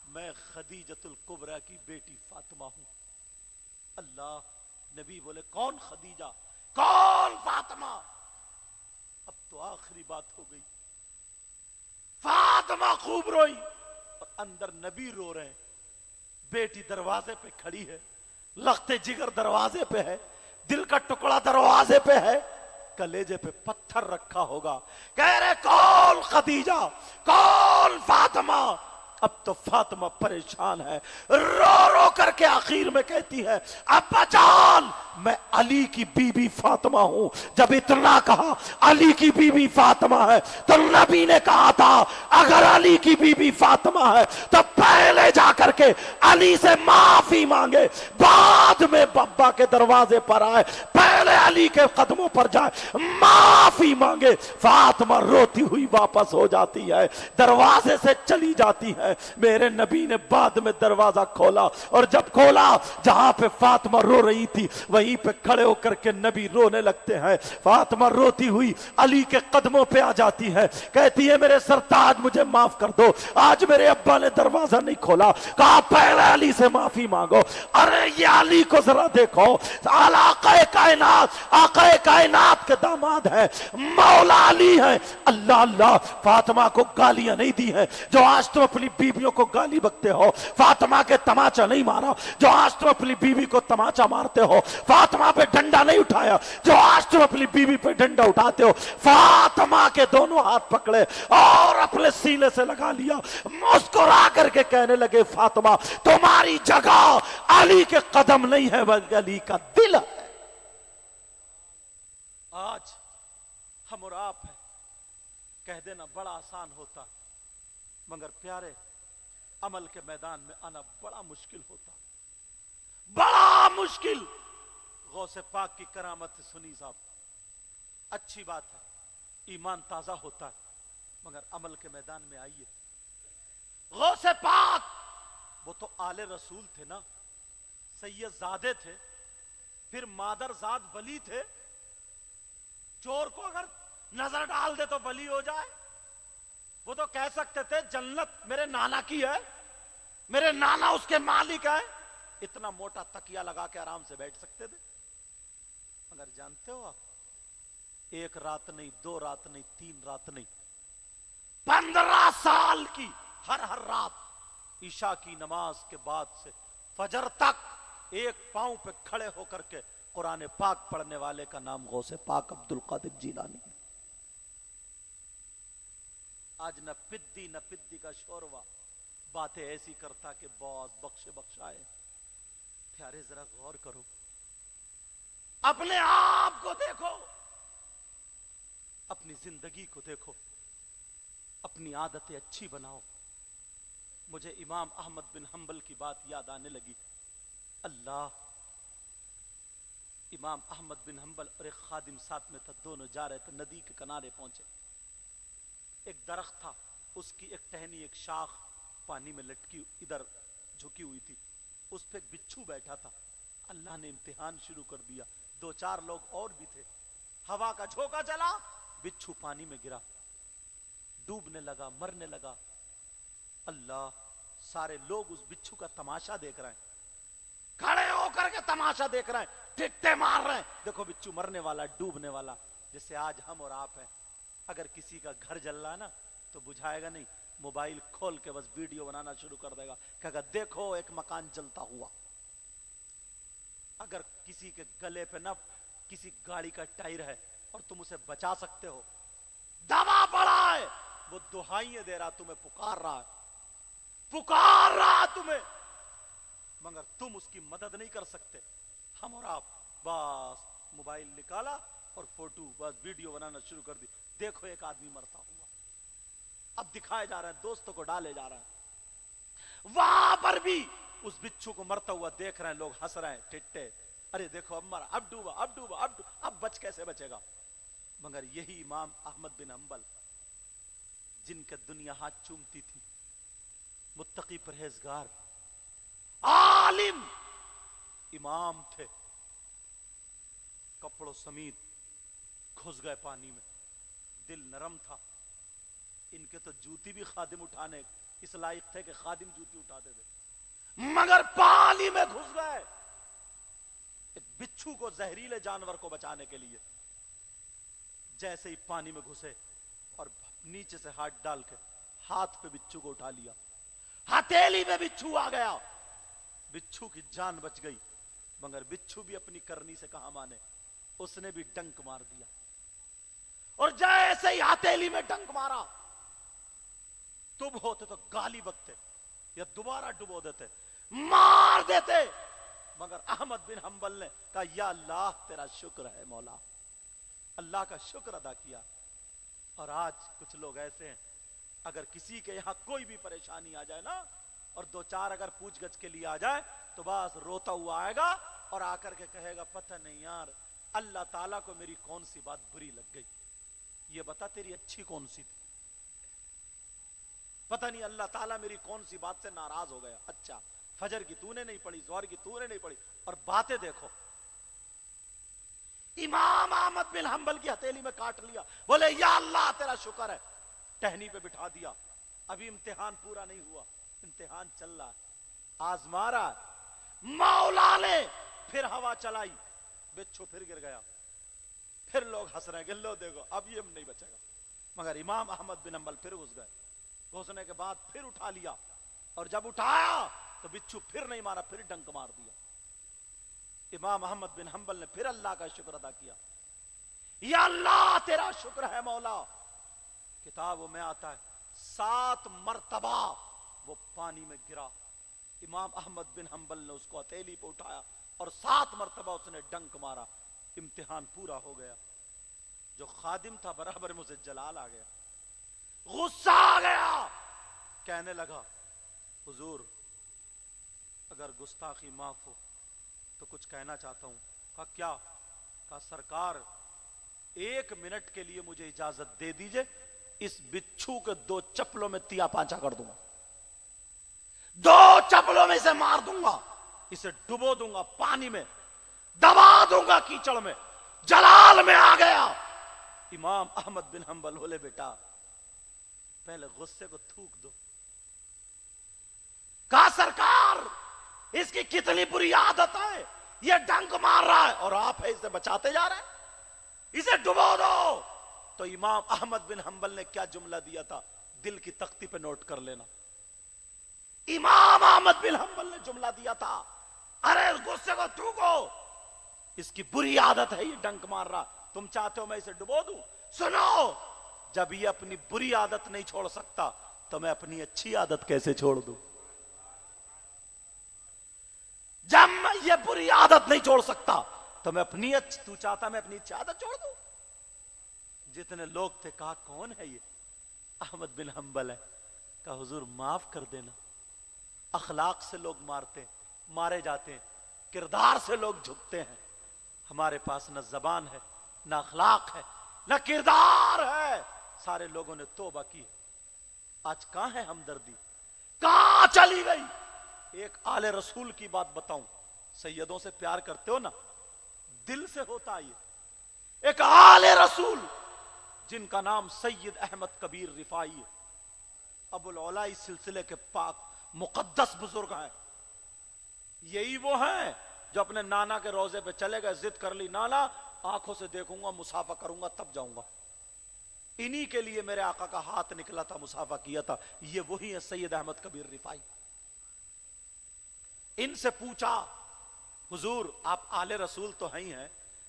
میں خدیجۃ الکبریٰ کی بیٹی فاطمہ ہوں. اللہ. نبی بولے کون خدیجہ کون فاطمہ؟ اب تو آخری بات ہو گئی. فاطمہ خوب روئی اور اندر نبی رو رہے ہیں. بیٹی دروازے پہ کھڑی ہے, لخت جگر دروازے پہ ہے, دل کا ٹکڑا دروازے پہ ہے, کلیجے پہ پتھر رکھا ہوگا. کہہ رہے کون خدیجہ کون فاطمہ؟ اب تو فاطمہ پریشان ہے، رو رو کر کے آخر میں کہتی ہے ابا جان میں علی کی بی بی فاطمہ ہوں۔ جب اتنا کہا علی کی بی بی فاطمہ ہے تو نبی نے کہا تھا اگر علی کی بی بی فاطمہ ہے تو پہلے جا کر کے علی سے معافی مانگے، بعد میں بابا کے دروازے پر آئے، پہلے علی کے قدموں پر جائے معافی مانگے۔ فاطمہ روتی ہوئی واپس ہو جاتی ہے، دروازے سے چلی جاتی ہے۔ میرے نبی نے بعد میں دروازہ کھولا، اور جب کھولا جہاں پہ فاطمہ رو رہی تھی وہیں پہ کھڑے ہو کر کے نبی رونے لگتے ہیں۔ فاطمہ روتی ہوئی علی کے قدموں پہ آ جاتی ہے، کہتی ہے میرے سرتاج مجھے معاف کر دو، آج میرے ابا نے دروازہ نہیں کھولا، کہا پہلے علی سے معافی مانگو۔ ارے یہ علی کو ذرا دیکھو، آقا کائنات کے داماد ہے، مولا علی ہے۔ اللہ اللہ، فاطمہ کو گالیاں نہیں دی ہیں جو آج تم اپنی بیویوں کو گالی بکتے ہو، فاطمہ کے تماچا نہیں مارا جو آج تم اپنی بیوی کو تماچا مارتے ہو، فاطمہ پہ ڈنڈا نہیں اٹھایا جو آج تم اپنی بیوی پہ ڈنڈا اٹھاتے ہو۔ فاطمہ کے دونوں ہاتھ پکڑے اور اپنے سینے سے لگا لیا، مسکرا کر کے کہنے لگے فاطمہ تمہاری جگہ علی کے قدم نہیں ہے بلکہ علی کا دل ہے۔ آج ہم اور آپ ہیں، کہہ دینا بڑا آسان ہوتا، مگر پیارے عمل کے میدان میں آنا بڑا مشکل ہوتا، بڑا مشکل۔ غوث پاک کی کرامت سنی صاحب، اچھی بات ہے، ایمان تازہ ہوتا ہے، مگر عمل کے میدان میں آئیے۔ غوث پاک وہ تو آل رسول تھے نا، سید زادے تھے، پھر مادر زاد ولی تھے۔ چور کو اگر نظر ڈال دے تو ولی ہو جائے؟ وہ تو کہہ سکتے تھے جنت میرے نانا کی ہے، میرے نانا اس کے مالک ہے، اتنا موٹا تکیہ لگا کے آرام سے بیٹھ سکتے تھے۔ مگر جانتے ہو آپ، ایک رات نہیں، دو رات نہیں، تین رات نہیں، 15 سال کی ہر رات عشاء کی نماز کے بعد سے فجر تک ایک پاؤں پہ کھڑے ہو کر کے قرآن پاک پڑھنے والے کا نام غوث پاک عبد القادر جیلانی ہے۔ آج نہ پدی کا شوروا باتیں ایسی کرتا کہ باز بخشائے۔ پیارے ذرا غور کرو، اپنے آپ کو دیکھو، اپنی زندگی کو دیکھو، اپنی عادتیں اچھی بناؤ۔ مجھے امام احمد بن حنبل کی بات یاد آنے لگی۔ اللہ، امام احمد بن حنبل اور ایک خادم ساتھ میں تھا، دونوں جا رہے تھے، ندی کے کنارے پہنچے، ایک درخت تھا، اس کی ایک ٹہنی، ایک شاخ پانی میں لٹکی ادھر جھکی ہوئی تھی، اس پہ ایک بچھو بیٹھا تھا۔ اللہ نے امتحان شروع کر دیا، 2-4 لوگ اور بھی تھے، ہوا کا جھونکا چلا، بچھو پانی میں گرا، ڈوبنے لگا، مرنے لگا۔ اللہ، سارے لوگ اس بچھو کا تماشا دیکھ رہے ہیں، کھڑے ہو کر کے تماشا دیکھ رہے ہیں، ٹٹے مار رہے ہیں، دیکھو بچھو مرنے والا، ڈوبنے والا۔ جیسے آج ہم اور آپ ہیں، اگر کسی کا گھر جل رہا ہے نا تو بجھائے گا نہیں، موبائل کھول کے بس ویڈیو بنانا شروع کر دے گا، کہے گا دیکھو ایک مکان جلتا ہوا۔ اگر کسی کے گلے پہ نہ کسی گاڑی کا ٹائر ہے اور تم اسے بچا سکتے ہو، دبا پڑا ہے، وہ دہائیاں دے رہا، تمہیں پکار رہا تمہیں، مگر تم اس کی مدد نہیں کر سکتے۔ ہم اور آپ بس موبائل نکالا اور فوٹو بس ویڈیو بنانا شروع کر دی، دیکھو ایک آدمی مرتا ہوا، اب دکھائے جا رہے ہیں، دوستوں کو ڈالے جا رہے ہیں، وہاں پر بھی اس بچھو کو مرتا ہوا دیکھ رہے ہیں، لوگ ہنس رہے ہیں، ٹھٹے، ارے دیکھو اب مرا، اب ڈوبا، اب بچ کیسے بچے گا؟ مگر یہی امام احمد بن حنبل جن کے دنیا ہاتھ چومتی تھی، متقی پرہیزگار عالم امام تھے، کپڑوں سمیت گھس گئے پانی میں، دل نرم تھا، ان کے تو جوتی بھی خادم اٹھانے اس لائق تھے کہ خادم جوتی اٹھاتے تھے، مگر پانی میں گھس گئے ایک بچھو کو، زہریلے جانور کو بچانے کے لیے۔ جیسے ہی پانی میں گھسے اور نیچے سے ہاتھ ڈال کے ہاتھ پہ بچھو کو اٹھا لیا، ہتھیلی میں بچھو آ گیا، بچھو کی جان بچ گئی، مگر بچھو بھی اپنی کرنی سے کہاں مانے، اس نے بھی ڈنک مار دیا، اور جیسے ہی ہتھیلی میں ڈنک مارا، تم ہوتے تو گالی بکتے، یا دوبارہ ڈبو دیتے، مار دیتے، مگر احمد بن حنبل نے کہا یا اللہ تیرا شکر ہے مولا، اللہ کا شکر ادا کیا۔ اور آج کچھ لوگ ایسے ہیں، اگر کسی کے یہاں کوئی بھی پریشانی آ جائے نا، اور دو چار اگر پوچھ گچھ کے لیے آ جائے تو بس روتا ہوا آئے گا اور آ کر کے کہے گا پتہ نہیں یار اللہ تعالیٰ کو میری کون سی بات بری لگ گئی، یہ بتا تیری اچھی کون سی تھی، پتہ نہیں اللہ تعالیٰ میری کون سی بات سے ناراض ہو گیا، اچھا فجر کی تو نے نہیں پڑھی، ظہر کی تو نے نہیں پڑھی، اور باتیں دیکھو۔ امام احمد بن حنبل کی ہتھیلی میں کاٹ لیا، بولے یا اللہ تیرا شکر ہے، ٹہنی پہ بٹھا دیا۔ ابھی امتحان پورا نہیں ہوا، امتحان چل رہا ہے، آزما رہا ہے، مولا نے پھر ہوا چلائی، بچھو پھر گر گیا، پھر لوگ ہنس رہے ہیں، لو دیکھو اب یہ نہیں بچے گا، مگر امام احمد بن حنبل پھر گھس گئے، گھسنے کے بعد پھر اٹھا لیا، اور جب اٹھایا تو بچھو پھر نہیں مارا، پھر ڈنک مار دیا۔ امام احمد بن حنبل نے پھر اللہ کا شکر ادا کیا، یا اللہ تیرا شکر ہے مولا۔ کتابوں میں آتا ہے 7 مرتبہ وہ پانی میں گرا، امام احمد بن حنبل نے اس کو ہتھیلی پہ اٹھایا اور 7 مرتبہ اس نے ڈنک مارا، امتحان پورا ہو گیا۔ جو خادم تھا برابر مجھے جلال آ گیا، غصہ آ گیا، کہنے لگا حضور اگر گستاخی معاف ہو تو کچھ کہنا چاہتا ہوں۔ کہا کیا؟ کہا سرکار 1 منٹ کے لیے مجھے اجازت دے دیجئے، اس بچھو کے 2 چپلوں میں تیا پانچا کر دوں گا، 2 چپلوں میں اسے مار دوں گا، اسے ڈبو دوں گا پانی میں، دبا دوں گا کیچڑ میں، جلال میں آ گیا۔ امام احمد بن حنبل بولے بیٹا پہلے غصے کو تھوک دو۔ کہا سرکار اس کی کتنی بری عادت ہے، یہ ڈنک مار رہا ہے اور آپ ہے اسے بچاتے جا رہے ہیں، اسے ڈبو دو۔ تو امام احمد بن حنبل نے کیا جملہ دیا تھا، دل کی تختی پہ نوٹ کر لینا۔ امام احمد بن حنبل نے جملہ دیا تھا، ارے اس غصے کو تھوکو، اس کی بری عادت ہے یہ ڈنک مار رہا، تم چاہتے ہو میں اسے ڈبو دوں؟ سنو، جب یہ اپنی بری عادت نہیں چھوڑ سکتا تو میں اپنی اچھی عادت کیسے چھوڑ دوں؟ جب میں یہ بری عادت نہیں چھوڑ سکتا تو میں اپنی تو چاہتا میں اپنی اچھی عادت چھوڑ دوں؟ جتنے لوگ تھے کہا کون ہے یہ؟ احمد بن حنبل ہے۔ کہا حضور معاف کر دینا، اخلاق سے لوگ مارے جاتے ہیں، کردار سے لوگ جھکتے ہیں، ہمارے پاس نہ زبان ہے، نہ اخلاق ہے، نہ کردار ہے، سارے لوگوں نے توبہ کی۔ آج کہاں ہے ہمدردی، کہاں چلی گئی؟ ایک آل رسول کی بات بتاؤں، سیدوں سے پیار کرتے ہو نا، دل سے ہوتا یہ، ایک آل رسول جن کا نام سید احمد کبیر رفاعی ہے، ابو العلا اس سلسلے کے پاک مقدس بزرگ ہیں، یہی وہ ہیں جو اپنے نانا کے روزے پہ چلے گئے، ضد کر لی نانا آنکھوں سے دیکھوں گا، مصافحہ کروں گا تب جاؤں گا، انہی کے لیے میرے آقا کا ہاتھ نکلا تھا، مصافحہ کیا تھا، یہ وہی ہے سید احمد کبیر رفاعی۔ ان سے پوچھا حضور آپ آل رسول تو ہیں،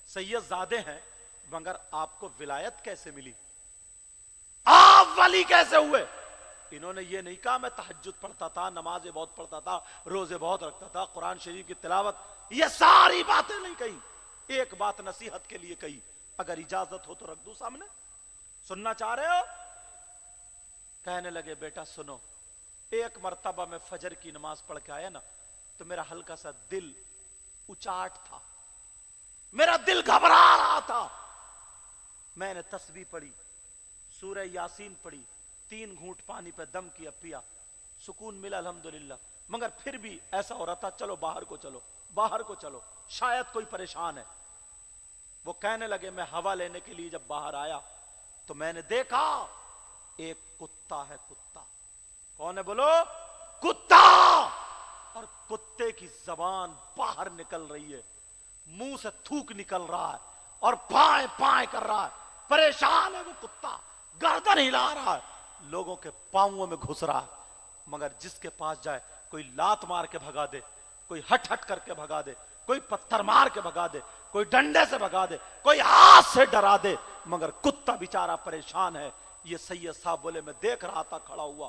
سید زادے ہیں، مگر آپ کو ولایت کیسے ملی، آپ ولی کیسے ہوئے؟ انہوں نے یہ نہیں کہا میں تہجد پڑھتا تھا، نمازیں بہت پڑھتا تھا، روزے بہت رکھتا تھا، قرآن شریف کی تلاوت، یہ ساری باتیں نہیں کہی، ایک بات نصیحت کے لیے کہی، اگر اجازت ہو تو رکھ دوں سامنے، سننا چاہ رہے ہو؟ کہنے لگے بیٹا سنو، ایک مرتبہ میں فجر کی نماز پڑھ کے آیا نا تو میرا ہلکا سا دل اچاٹ تھا، میرا دل گھبرا رہا تھا، میں نے تسبیح پڑھی، سورہ یاسین پڑھی، 3 گھونٹ پانی پہ دم کیا، پیا، سکون ملا الحمدللہ، مگر پھر بھی ایسا ہو رہا تھا چلو باہر کو چلو، باہر کو چلو، شاید کوئی پریشان ہے۔ وہ کہنے لگے میں ہوا لینے کے لیے جب باہر آیا تو میں نے دیکھا ایک کتا ہے، کتا، کون ہے بولو؟ کتا، اور کتے کی زبان باہر نکل رہی ہے، منہ سے تھوک نکل رہا ہے اور پائیں پائیں کر رہا ہے، پریشان ہے وہ کتا، گردن ہلا رہا ہے، لوگوں کے پاؤں میں گھس رہا ہے، مگر جس کے پاس جائے کوئی لات مار کے بھگا دے، کوئی ہٹ ہٹ کر کے بھگا دے، کوئی پتھر مار کے بھگا دے، کوئی ڈنڈے سے بھگا دے، کوئی ہاتھ سے ڈرا دے، مگر کتا بیچارہ پریشان ہے۔ یہ سید صاحب بولے میں دیکھ رہا تھا کھڑا ہوا،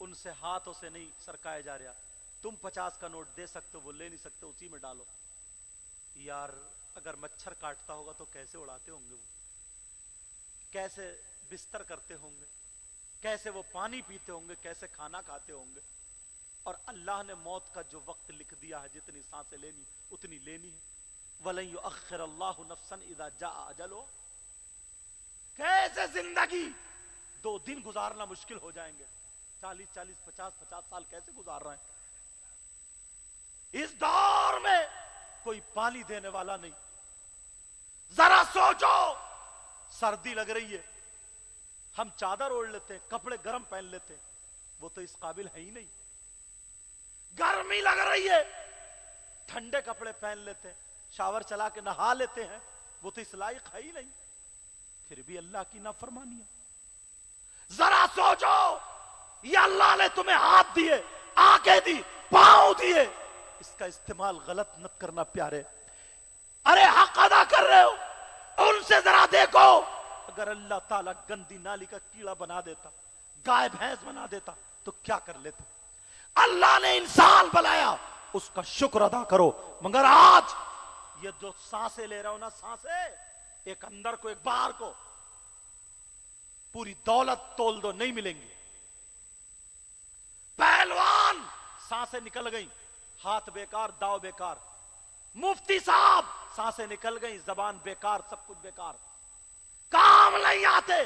ان سے ہاتھوں سے نہیں سرکایا جا رہا. تم 50 کا نوٹ دے سکتے ہو، وہ لے نہیں سکتے، اسی میں ڈالو. یار اگر مچھر کاٹتا ہوگا تو کیسے اڑاتے ہوں گے وہ، کیسے بستر کرتے ہوں گے، کیسے وہ پانی پیتے ہوں گے، کیسے کھانا کھاتے ہوں گے. اور اللہ نے موت کا جو وقت لکھ دیا ہے، جتنی سانسیں لینی اتنی لینی ہے. وَلَن يُؤَخِّرَ اللَّهُ نَفْسًا إِذَا جَاءَ أَجَلُهَا. کیسے زندگی 2 دن گزارنا مشکل ہو جائیں گے. 40 50 سال کیسے گزار رہے ہیں. اس دور میں کوئی پانی دینے والا نہیں. ذرا سوچو، سردی لگ رہی ہے، ہم چادر اوڑھ لیتے ہیں، کپڑے گرم پہن لیتے ہیں، وہ تو اس قابل ہے ہی نہیں. گرمی لگ رہی ہے، ٹھنڈے کپڑے پہن لیتے ہیں، شاور چلا کے نہا لیتے ہیں، وہ تو اس لائق ہے ہی نہیں. پھر بھی اللہ کی نافرمانی ہے. ذرا سوچو، یہ اللہ نے تمہیں ہاتھ دیے، آنکھیں دی، پاؤں دیے، اس کا استعمال غلط نہ کرنا پیارے. ارے حق ادا کر رہے ہو، ان سے ذرا دیکھو. اگر اللہ تعالیٰ گندی نالی کا کیڑا بنا دیتا، گائے بھینس بنا دیتا تو کیا کر لیتے. اللہ نے انسان بنایا، اس کا شکر ادا کرو. مگر آج یہ جو سانسیں لے رہا ہو نا، سانسیں ایک اندر کو ایک باہر کو، پوری دولت تول دو نہیں ملیں گی. پہلوان سانسیں نکل گئیں، ہاتھ بیکار، داؤ بیکار. مفتی صاحب سانسیں نکل گئیں، زبان بیکار، سب کچھ بیکار. کام نہیں آتے،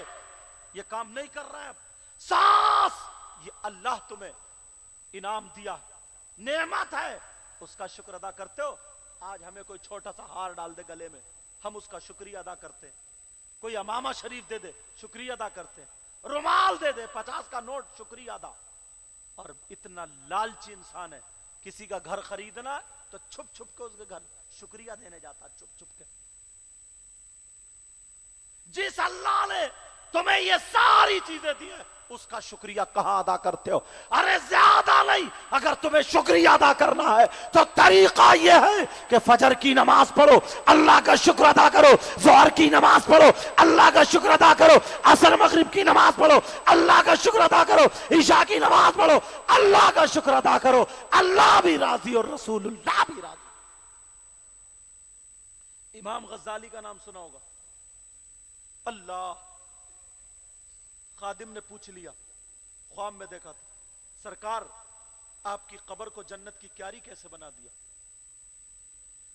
یہ کام نہیں کر رہے ہیں. سانس یہ اللہ تمہیں انعام دیا، نعمت ہے، اس کا شکر ادا کرتے ہو. آج ہمیں کوئی چھوٹا سا ہار ڈال دے گلے میں، ہم اس کا شکریہ ادا کرتے ہیں. کوئی امامہ شریف دے دے، شکریہ ادا کرتے ہیں. رومال دے دے، 50 کا نوٹ، شکریہ ادا. اور اتنا لالچی انسان ہے، کسی کا گھر خریدنا تو چھپ چھپ کے اس کے گھر شکریہ دینے جاتا، چھپ چھپ کے. جس اللہ نے تمہیں یہ ساری چیزیں دی ہیں، اس کا شکریہ کہاں ادا کرتے ہو. ارے زیادہ نہیں، اگر تمہیں شکریہ ادا کرنا ہے تو طریقہ یہ ہے کہ فجر کی نماز پڑھو، اللہ کا شکر ادا کرو. ظہر کی نماز پڑھو، اللہ کا شکر ادا کرو. عصر مغرب کی نماز پڑھو، اللہ کا شکر ادا کرو. عشاء کی نماز پڑھو، اللہ کا شکر ادا کرو. اللہ بھی راضی اور رسول اللہ بھی راضی. امام غزالی کا نام سنا ہوگا. اللہ خادم نے پوچھ لیا، خواب میں دیکھا تھا، سرکار آپ کی قبر کو جنت کی کیاری کیسے بنا دیا.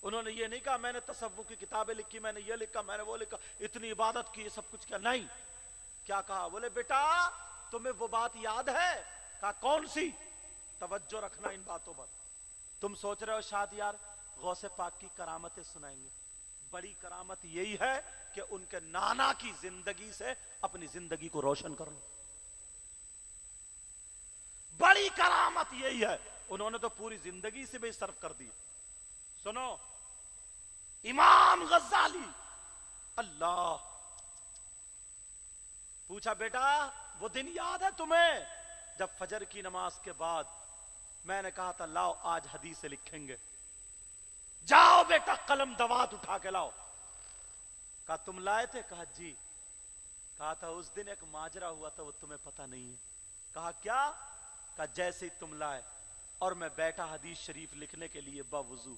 انہوں نے یہ نہیں کہا میں نے تصوف کی کتابیں لکھی، میں نے یہ لکھا، میں نے وہ لکھا، اتنی عبادت کی، یہ سب کچھ کیا. نہیں. کیا کہا؟ بولے بیٹا تمہیں وہ بات یاد ہے؟ کہا کون سی؟ توجہ رکھنا ان باتوں پر. تم سوچ رہے ہو شاید یار غوث پاک کی کرامتیں سنائیں گے. بڑی کرامت یہی ہے کہ ان کے نانا کی زندگی سے اپنی زندگی کو روشن کر لو. بڑی کرامت یہی ہے. انہوں نے تو پوری زندگی سے بھی صرف کر دی. سنو امام غزالی، اللہ پوچھا بیٹا وہ دن یاد ہے تمہیں جب فجر کی نماز کے بعد میں نے کہا تھا لاؤ آج حدیثیں لکھیں گے. جاؤ بیٹا قلم دوات اٹھا کے لاؤ. کہا تم لائے تھے؟ کہا جی. کہا تھا اس دن ایک ماجرا ہوا تھا، وہ تمہیں پتہ نہیں ہے. کہا کیا؟ کہا جیسے ہی تم لائے اور میں بیٹھا حدیث شریف لکھنے کے لیے، باوضو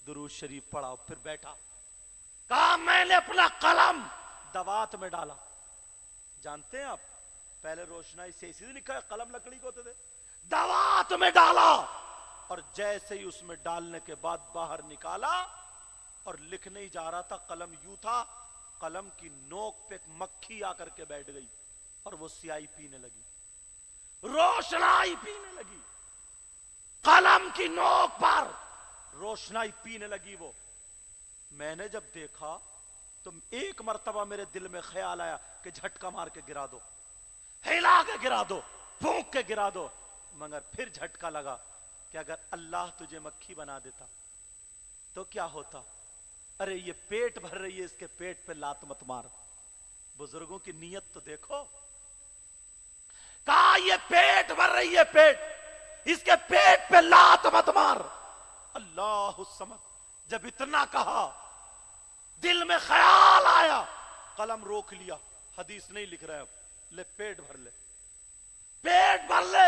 درود شریف پڑھا، پھر بیٹھا. کہا میں نے اپنا قلم دوات میں ڈالا. جانتے ہیں آپ پہلے روشنائی سے اسی لکھا ہے، قلم لکڑی کو ہوتے تھے. دوات میں ڈالا اور جیسے ہی اس میں ڈالنے کے بعد باہر نکالا اور لکھنے ہی جا رہا تھا، قلم یوں تھا، قلم کی نوک پہ ایک مکھی آ کر کے بیٹھ گئی اور وہ سیاہی پینے لگی، روشنائی پینے لگی. قلم کی نوک پر روشنائی پینے لگی وہ. میں نے جب دیکھا تو ایک مرتبہ میرے دل میں خیال آیا کہ جھٹکا مار کے گرا دو، ہلا کے گرا دو، پھونک کے گرا دو. مگر پھر جھٹکا لگا کہ اگر اللہ تجھے مکھی بنا دیتا تو کیا ہوتا. ارے یہ پیٹ بھر رہی ہے، اس کے پیٹ پہ لات مت مار. بزرگوں کی نیت تو دیکھو. کہا یہ پیٹ بھر رہی ہے، پیٹ، اس کے پیٹ پہ لات مت مار. اللہ الصمد. جب اتنا کہا دل میں خیال آیا، قلم روک لیا، حدیث نہیں لکھ رہے اب، لے پیٹ بھر لے، پیٹ بھر لے.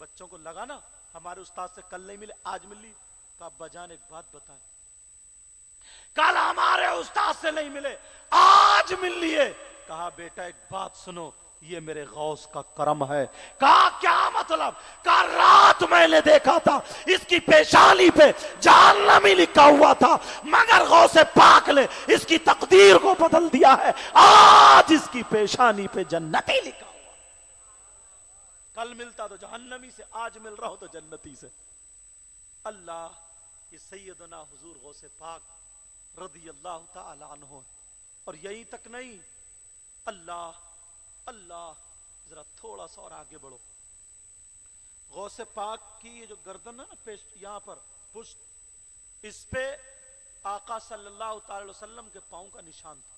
بچوں کو لگا نا ہمارے استاد سے کل نہیں ملے آج مل لی. کہا ابا جان ایک بات بتائیں, کل ہمارے استاد سے نہیں ملے آج مل لیے. کہا بیٹا ایک بات سنو, یہ میرے غوث کا کرم ہے. کہا کیا مطلب؟ کہا رات میں نے دیکھا تھا اس کی پیشانی پہ جہنمی لکھا ہوا تھا, مگر غوث پاک نے اس کی تقدیر کو بدل دیا ہے, آج اس کی پیشانی پہ جنتی لکھا ہوا. کل ملتا تو جہنمی سے, آج مل رہا ہو تو جنتی سے. اللہ, یہ سیدنا حضور غوث پاک رضی اللہ تعالی عنہ. اور یہی تک نہیں, اللہ اللہ, ذرا تھوڑا سا اور آگے بڑھو. غوث پاک کی یہ جو گردن ہے نا پیش یہاں پر پشت, اس پہ آقا صلی اللہ تعالی وسلم کے پاؤں کا نشان تھا.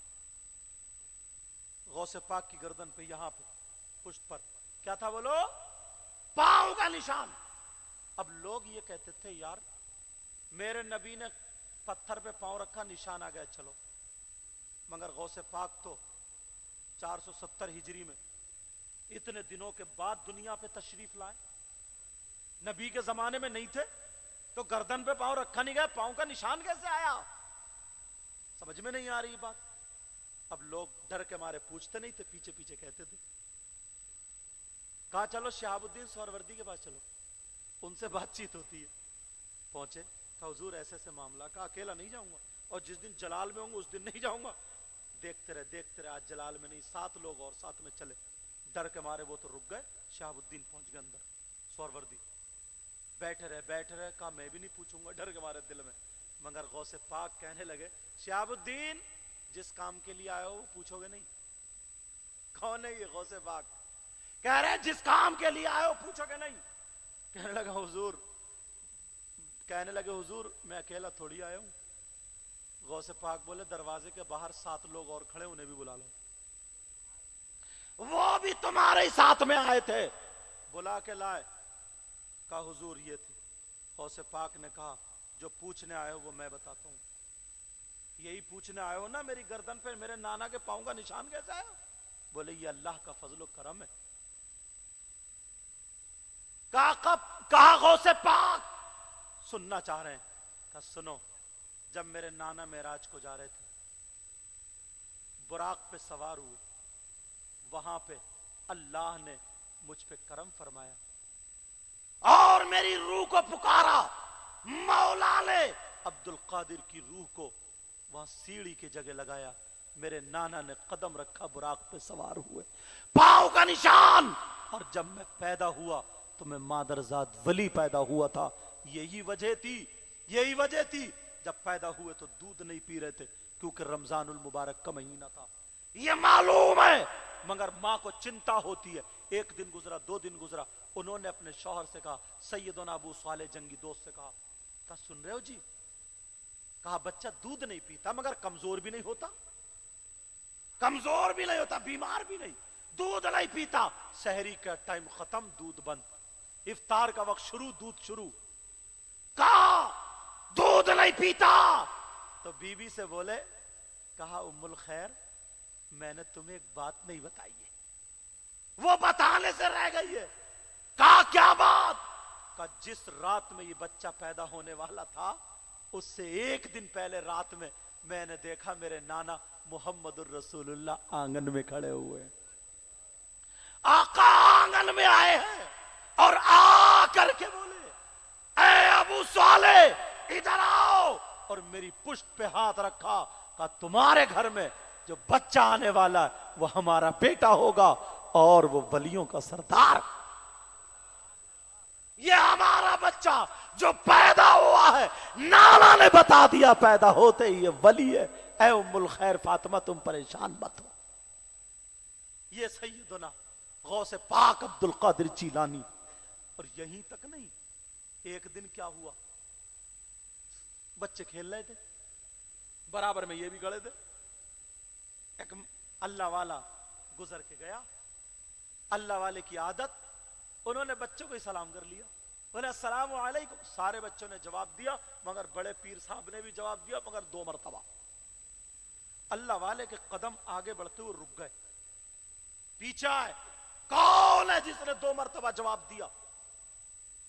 غوث پاک کی گردن پہ یہاں پہ پشت پر کیا تھا بولو؟ پاؤں کا نشان. اب لوگ یہ کہتے تھے یار میرے نبی نے پتھر پہ پاؤں رکھا نشان آ گیا چلو, مگر غوث پاک تو 470 ہجری میں اتنے دنوں کے بعد دنیا پہ تشریف لائے, نبی کے زمانے میں نہیں تھے تو گردن پہ پاؤں رکھا نہیں گیا, پاؤں کا نشان کیسے آیا؟ سمجھ میں نہیں آ رہی بات. اب لوگ ڈر کے مارے پوچھتے نہیں تھے, پیچھے پیچھے کہتے تھے. کہا چلو شہاب الدین سہروردی کے پاس چلو, ان سے بات چیت ہوتی ہے. پہنچے, کہا حضور ایسے ایسے معاملہ. کہا اکیلا نہیں جاؤں گا, اور جس دن جلال میں ہوں گا اس دن نہیں جاؤں گا. دیکھتے رہے آج جلال میں نہیں, 7 لوگ اور ساتھ میں چلے. ڈر کے مارے وہ تو رک گئے, شہاب الدین پہنچ گئے اندر سہروردی. بیٹھے رہے. کہا میں بھی نہیں پوچھوں گا, ڈر کے مارے دل میں. مگر غوث پاک کہنے لگے شہاب الدین جس کام کے لیے آئے ہو وہ پوچھو گے نہیں. کون ہے یہ غوث پاک؟ کہہ رہے جس کام کے لیے آئے ہو پوچھو گے نہیں. کہنے لگے حضور میں اکیلا تھوڑی آیا ہوں. غوث پاک بولے دروازے کے باہر 7 لوگ اور کھڑے, انہیں بھی بلا لو. وہ بھی تمہارے ساتھ میں آئے تھے. بلا کے لائے. کہا حضور یہ تھی. غوث پاک نے کہا جو پوچھنے آئے ہو وہ میں بتاتا ہوں. یہی پوچھنے آئے ہو نا میری گردن پہ میرے نانا کے پاؤں کا نشان کیسے آیا؟ بولے یہ اللہ کا فضل و کرم ہے. کہا غوث پاک سننا چاہ رہے ہیں. کہا سنو, جب میرے نانا معراج کو جا رہے تھے, براق پہ سوار ہوئے, وہاں پہ اللہ نے مجھ پہ کرم فرمایا اور میری روح کو پکارا. مولا نے عبد القادر کی روح کو وہاں سیڑھی کی جگہ لگایا. میرے نانا نے قدم رکھا, براق پہ سوار ہوئے, پاؤں کا نشان. اور جب میں پیدا ہوا تو میں مادرزاد ولی پیدا ہوا تھا. یہی وجہ تھی جب پیدا ہوئے تو دودھ نہیں پی رہے تھے کیونکہ رمضان المبارک کا مہینہ تھا. یہ معلوم ہے. مگر ماں کو چنتا ہوتی ہے. 1 دن گزرا, 2 دن گزرا, انہوں نے اپنے شوہر سے کہا, سیدنا ابو صالح جنگی دوست سے کہا سن رہے ہو جی؟ کہا بچہ دودھ نہیں پیتا مگر کمزور بھی نہیں ہوتا, بیمار بھی نہیں, دودھ نہیں پیتا. سحری کا ٹائم ختم, دودھ بند. افطار کا وقت شروع, دودھ شروع. کہا دودھ نہیں پیتا. تو بی بی سے بولے, کہا ام الخیر میں نے تمہیں ایک بات نہیں بتائی ہے. وہ بتانے سے رہ گئی ہے. کہا کیا بات؟ کہا جس رات میں یہ بچہ پیدا ہونے والا تھا اس سے 1 دن پہلے رات میں نے دیکھا میرے نانا محمد الرسول اللہ آنگن میں کھڑے ہوئے. آقا آنگن میں آئے ہیں اور آ کر کے بولے اے ابو صالح ادھر آؤ, اور میری پشت پہ ہاتھ رکھا. کہا تمہارے گھر میں جو بچہ آنے والا ہے وہ ہمارا بیٹا ہوگا اور وہ ولیوں کا سردار. یہ ہمارا بچہ جو پیدا ہوا ہے نانا نے بتا دیا پیدا ہوتے ہی یہ ولی ہے. اے ام الخیر فاطمہ تم پریشان مت ہو. یہ سیدنا غوث پاک عبد القادر جیلانی. اور یہیں تک نہیں, 1 دن کیا ہوا, بچے کھیل رہے تھے, برابر میں یہ بھی گڑے تھے. ایک اللہ والا گزر کے گیا. اللہ والے کی عادت, انہوں نے بچوں کو ہی سلام کر لیا, بولے السلام علیکم. سارے بچوں نے جواب دیا مگر بڑے پیر صاحب نے بھی جواب دیا مگر 2 مرتبہ. اللہ والے کے قدم آگے بڑھتے ہوئے رک گئے, پیچھے آئے, کون ہے جس نے 2 مرتبہ جواب دیا؟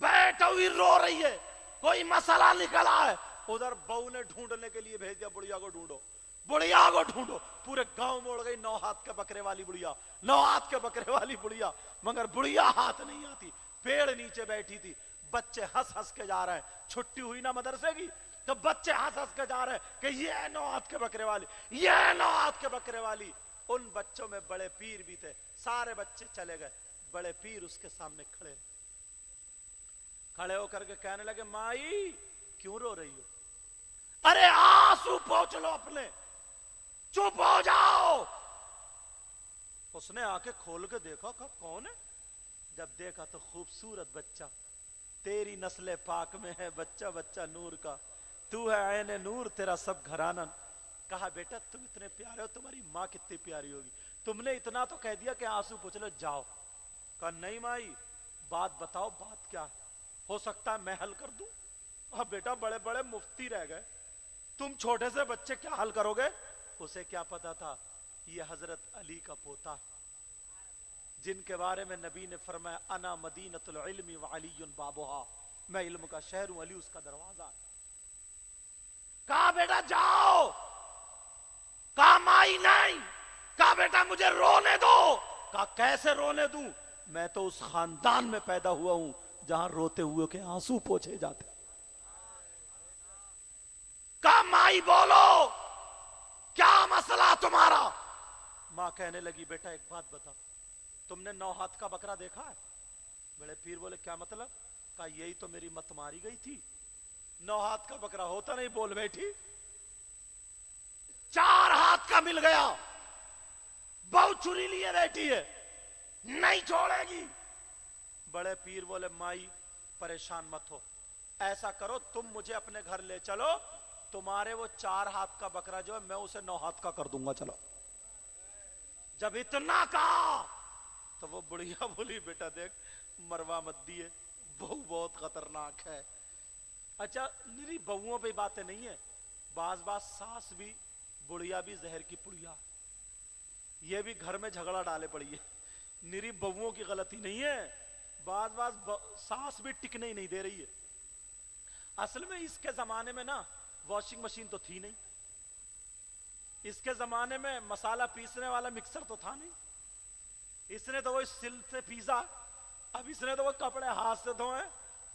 بیٹھ ہوئی رو رہی ہے, کوئی مسئلہ نکلا ہے. ادھر بہو نے ڈھونڈنے کے لیے بھیج دیا, بڑھیا کو ڈھونڈو, بڑھیا کو ڈھونڈو. پورے گاؤں میں اڑ گئی 9 ہاتھ کے بکرے والی بڑھیا, 9 ہاتھ کے بکرے والی بڑھیا, مگر بڑھیا ہاتھ نہیں آتی. پیڑ نیچے بیٹھی تھی, بچے ہنس ہنس کے جا رہے ہیں. چھٹی ہوئی نا مدرسے کی, تو بچے ہنس ہنس کے جا رہے ہیں کہ یہ 9 ہاتھ کے بکرے والی, یہ 9 ہاتھ کے بکرے والی. ان بچوں میں بڑے پیر بھی تھے. سارے بچے چلے گئے, بڑے پیر اس کے سامنے کھڑے ہو کر کے کہنے لگے, مائی کیوں رو رہی ہو؟ ارے آنسو پوچھ لو اپنے, چپ ہو جاؤ. اس نے آ کے کھول کے دیکھا, کہا کون ہے؟ جب دیکھا تو خوبصورت بچہ, تیری نسل پاک میں ہے بچہ, بچہ نور کا, تو ہے عین نور, تیرا سب گھرانہ. کہا بیٹا تم اتنے پیارے ہو, تمہاری ماں کتنی پیاری ہوگی, تم نے اتنا تو کہہ دیا کہ آنسو پوچھ لو, جاؤ. کہا نہیں مائی, بات بتاؤ, بات کیا ہو سکتا ہے میں حل کر دوں. کہا بیٹا بڑے بڑے مفتی رہ گئے, تم چھوٹے سے بچے کیا حل کرو گے؟ اسے کیا پتا تھا یہ حضرت علی کا پوتا, جن کے بارے میں نبی نے فرمایا انا مدینۃ العلم وعلی بابھا, میں علم کا شہر ہوں, علی اس کا دروازہ. کہا بیٹا جاؤ. کہا مائی نہیں. کہا بیٹا مجھے رونے دو. کہا کیسے رونے دوں, میں تو اس خاندان میں پیدا ہوا ہوں جہاں روتے ہوئے کے آنسو پوچھے جاتے. کہا مائی بولو, کیا مسئلہ تمہارا؟ ماں کہنے لگی بیٹا ایک بات بتا, تم نے 9 ہاتھ کا بکرا دیکھا ہے؟ بڑے پیر بولے کیا مطلب؟ کہا یہی تو میری مت ماری گئی تھی, 9 ہاتھ کا بکرا ہوتا نہیں, بول بیٹھی. 4 ہاتھ کا مل گیا, بہو چھری لیے بیٹھی ہے, نہیں چھوڑے گی. بڑے پیر بولے مائی پریشان مت ہو, ایسا کرو تم مجھے اپنے گھر لے چلو, تمہارے وہ 4 ہاتھ کا بکرا جو ہے میں اسے 9 ہاتھ کا کر دوں گا, چلو. جب اتنا کہا تو وہ بڑھیا بولی بیٹا دیکھ مروا مت دیے, بہو بہت خطرناک ہے. اچھا میری بہوؤں پہ باتیں نہیں ہے, بعض ساس بھی بڑھیا بھی زہر کی پڑیا, یہ بھی گھر میں جھگڑا ڈالے پڑی ہے. نری بہوؤں کی غلطی نہیں ہے, بعض ساس بھی ٹکنے ہی نہیں دے رہی ہے. اصل میں اس کے زمانے میں نا واشنگ مشین تو تھی نہیں, اس کے زمانے میں مسالہ پیسنے والا مکسر تو تھا نہیں, اس نے تو وہ سل سے پیسا, اب اس نے تو وہ کپڑے ہاتھ سے دھوئے.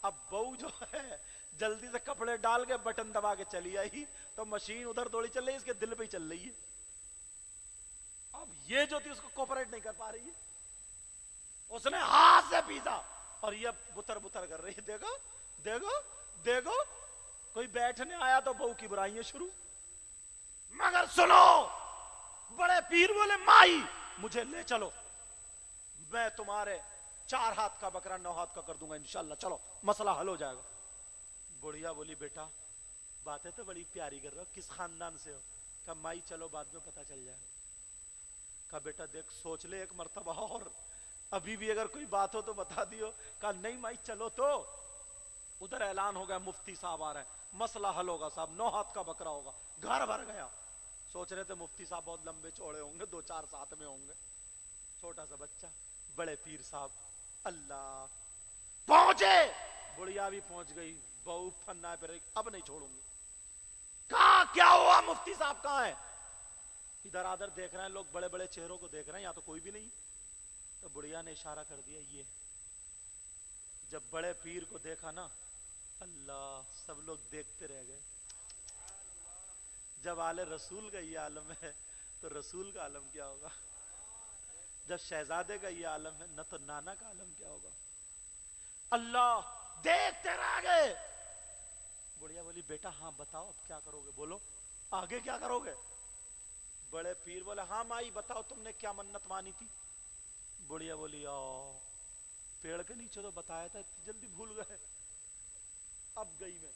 اب بہو جو ہے جلدی سے کپڑے ڈال کے بٹن دبا کے چلی آئی, تو مشین ادھر دوڑی چل رہی ہے, اس کے دل پہ ہی چل رہی ہے. اب یہ جو تھی اس کو کوپریٹ نہیں کر پا رہی ہے, اس نے ہاتھ سے پیسا اور یہ بتر بتر کر رہی ہے. دیکھو دیکھو دیکھو, کوئی بیٹھنے آیا تو بہو کی برائیاں شروع. مگر سنو, بڑے پیر بولے مائی مجھے لے چلو, میں تمہارے 4 ہاتھ کا بکرا 9 ہاتھ کا کر دوں گا انشاءاللہ, چلو مسئلہ حل ہو جائے گا. بڑھیا بولی بیٹا باتیں تو بڑی پیاری کر رہے ہو, کس خاندان سے ہو؟ کہا مائی چلو بعد میں پتہ چل جائے گا. کہا بیٹا دیکھ سوچ لے ایک مرتبہ اور, ابھی بھی اگر کوئی بات ہو تو بتا دیو. کہا نہیں مائی چلو. تو ادھر اعلان ہو گیا مفتی صاحب آ رہے ہیں, مسئلہ حل ہوگا صاحب, 9 ہاتھ کا بکرا ہوگا. گھر بھر گیا. سوچ رہے تھے مفتی صاحب بہت لمبے چوڑے ہوں گے, 2-4 ساتھ میں ہوں گے, چھوٹا سا بچہ. بڑے پیر صاحب اللہ پہنچے, بڑھیا بھی پہنچ گئی, بہو پھنا پھر اب نہیں چھوڑوں گی. کہا کیا ہوا مفتی مفتی صاحب کہاں ہیں؟ ادھر ادھر دیکھ رہے ہیں لوگ, بڑے بڑے چہروں کو دیکھ رہے ہیں, یہاں تو کوئی بھی نہیں. تو بڑھیا نے اشارہ کر دیا یہ. جب بڑے پیر کو دیکھا نا, اللہ سب لوگ دیکھتے رہ گئے. جب آل رسول کا یہ عالم ہے تو رسول کا عالم کیا ہوگا؟ جب شہزادے کا یہ عالم ہے نہ تو نانا کا عالم کیا ہوگا؟ اللہ دیکھتے رہ گئے. بڑھیا بولی بیٹا ہاں بتاؤ اب کیا کرو گے, بولو آگے کیا کرو گے؟ بڑے پیر بولے ہاں مائی بتاؤ تم نے کیا منت مانی تھی؟ بڑھیا بولی پیڑ کے نیچے تو بتایا تھا, اتنی جلدی بھول گئے. اب گئی میں,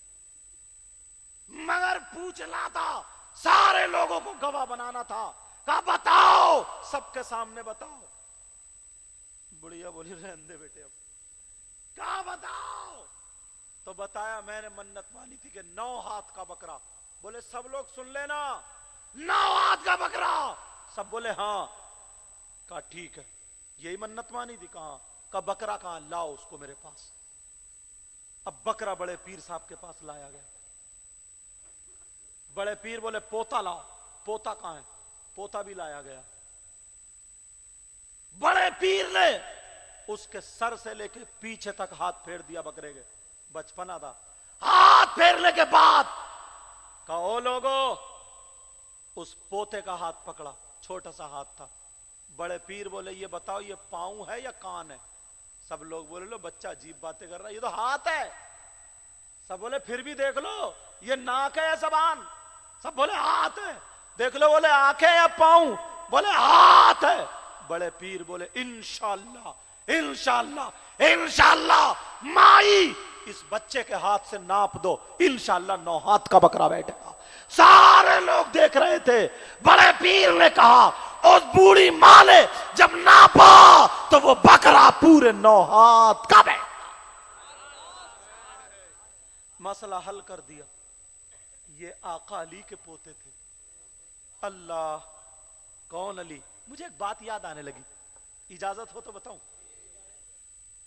مگر پوچھنا تھا, سارے لوگوں کو گواہ بنانا تھا. کہا بتاؤ, سب کے سامنے بتاؤ. بڑھیا بولی رہنے دے بیٹے. اب کہا بتاؤ. تو بتایا میں نے منت مانی تھی کہ 9 ہاتھ کا بکرا. بولے سب لوگ سن لینا, 9 ہاتھ کا بکرا. سب بولے ہاں. کہا ٹھیک ہے, یہی منت مانی تھی. کہاں؟ کہا بکرا کہاں, لاؤ اس کو میرے پاس. اب بکرا بڑے پیر صاحب کے پاس لایا گیا. بڑے پیر بولے پوتا لاؤ. پوتا کہاں ہے؟ پوتا بھی لایا گیا. بڑے پیر نے اس کے سر سے لے کے پیچھے تک ہاتھ پھیر دیا بکرے کے. بچپنا تھا. ہاتھ پھیرنے کے بعد کہا او لوگو، اس پوتے کا ہاتھ پکڑا. چھوٹا سا ہاتھ تھا. بڑے پیر بولے یہ بتاؤ یہ پاؤں ہے یا کان ہے؟ سب لوگ بولے لو بچہ عجیب باتیں کر رہا ہے، یہ تو ہاتھ ہے. سب بولے پھر بھی دیکھ لو یہ ناک ہے یا زبان؟ سب بولے ہاتھ ہے. دیکھ لو، بولے آنکھیں یا پاؤں؟ بولے ہاتھ ہے. بڑے پیر بولے انشاءاللہ انشاءاللہ انشاءاللہ مائی اس بچے کے ہاتھ سے ناپ دو، انشاءاللہ 9 ہاتھ کا بکرا بیٹھے گا. سارے لوگ دیکھ رہے تھے. بڑے پیر نے کہا اس بوڑھی ماں نے جب ناپا تو وہ بکرا پورے 9 ہاتھ کا بیٹھا. مسئلہ حل کر دیا. یہ آقا علی کے پوتے تھے. اللہ، کون علی؟ مجھے ایک بات یاد آنے لگی، اجازت ہو تو بتاؤں.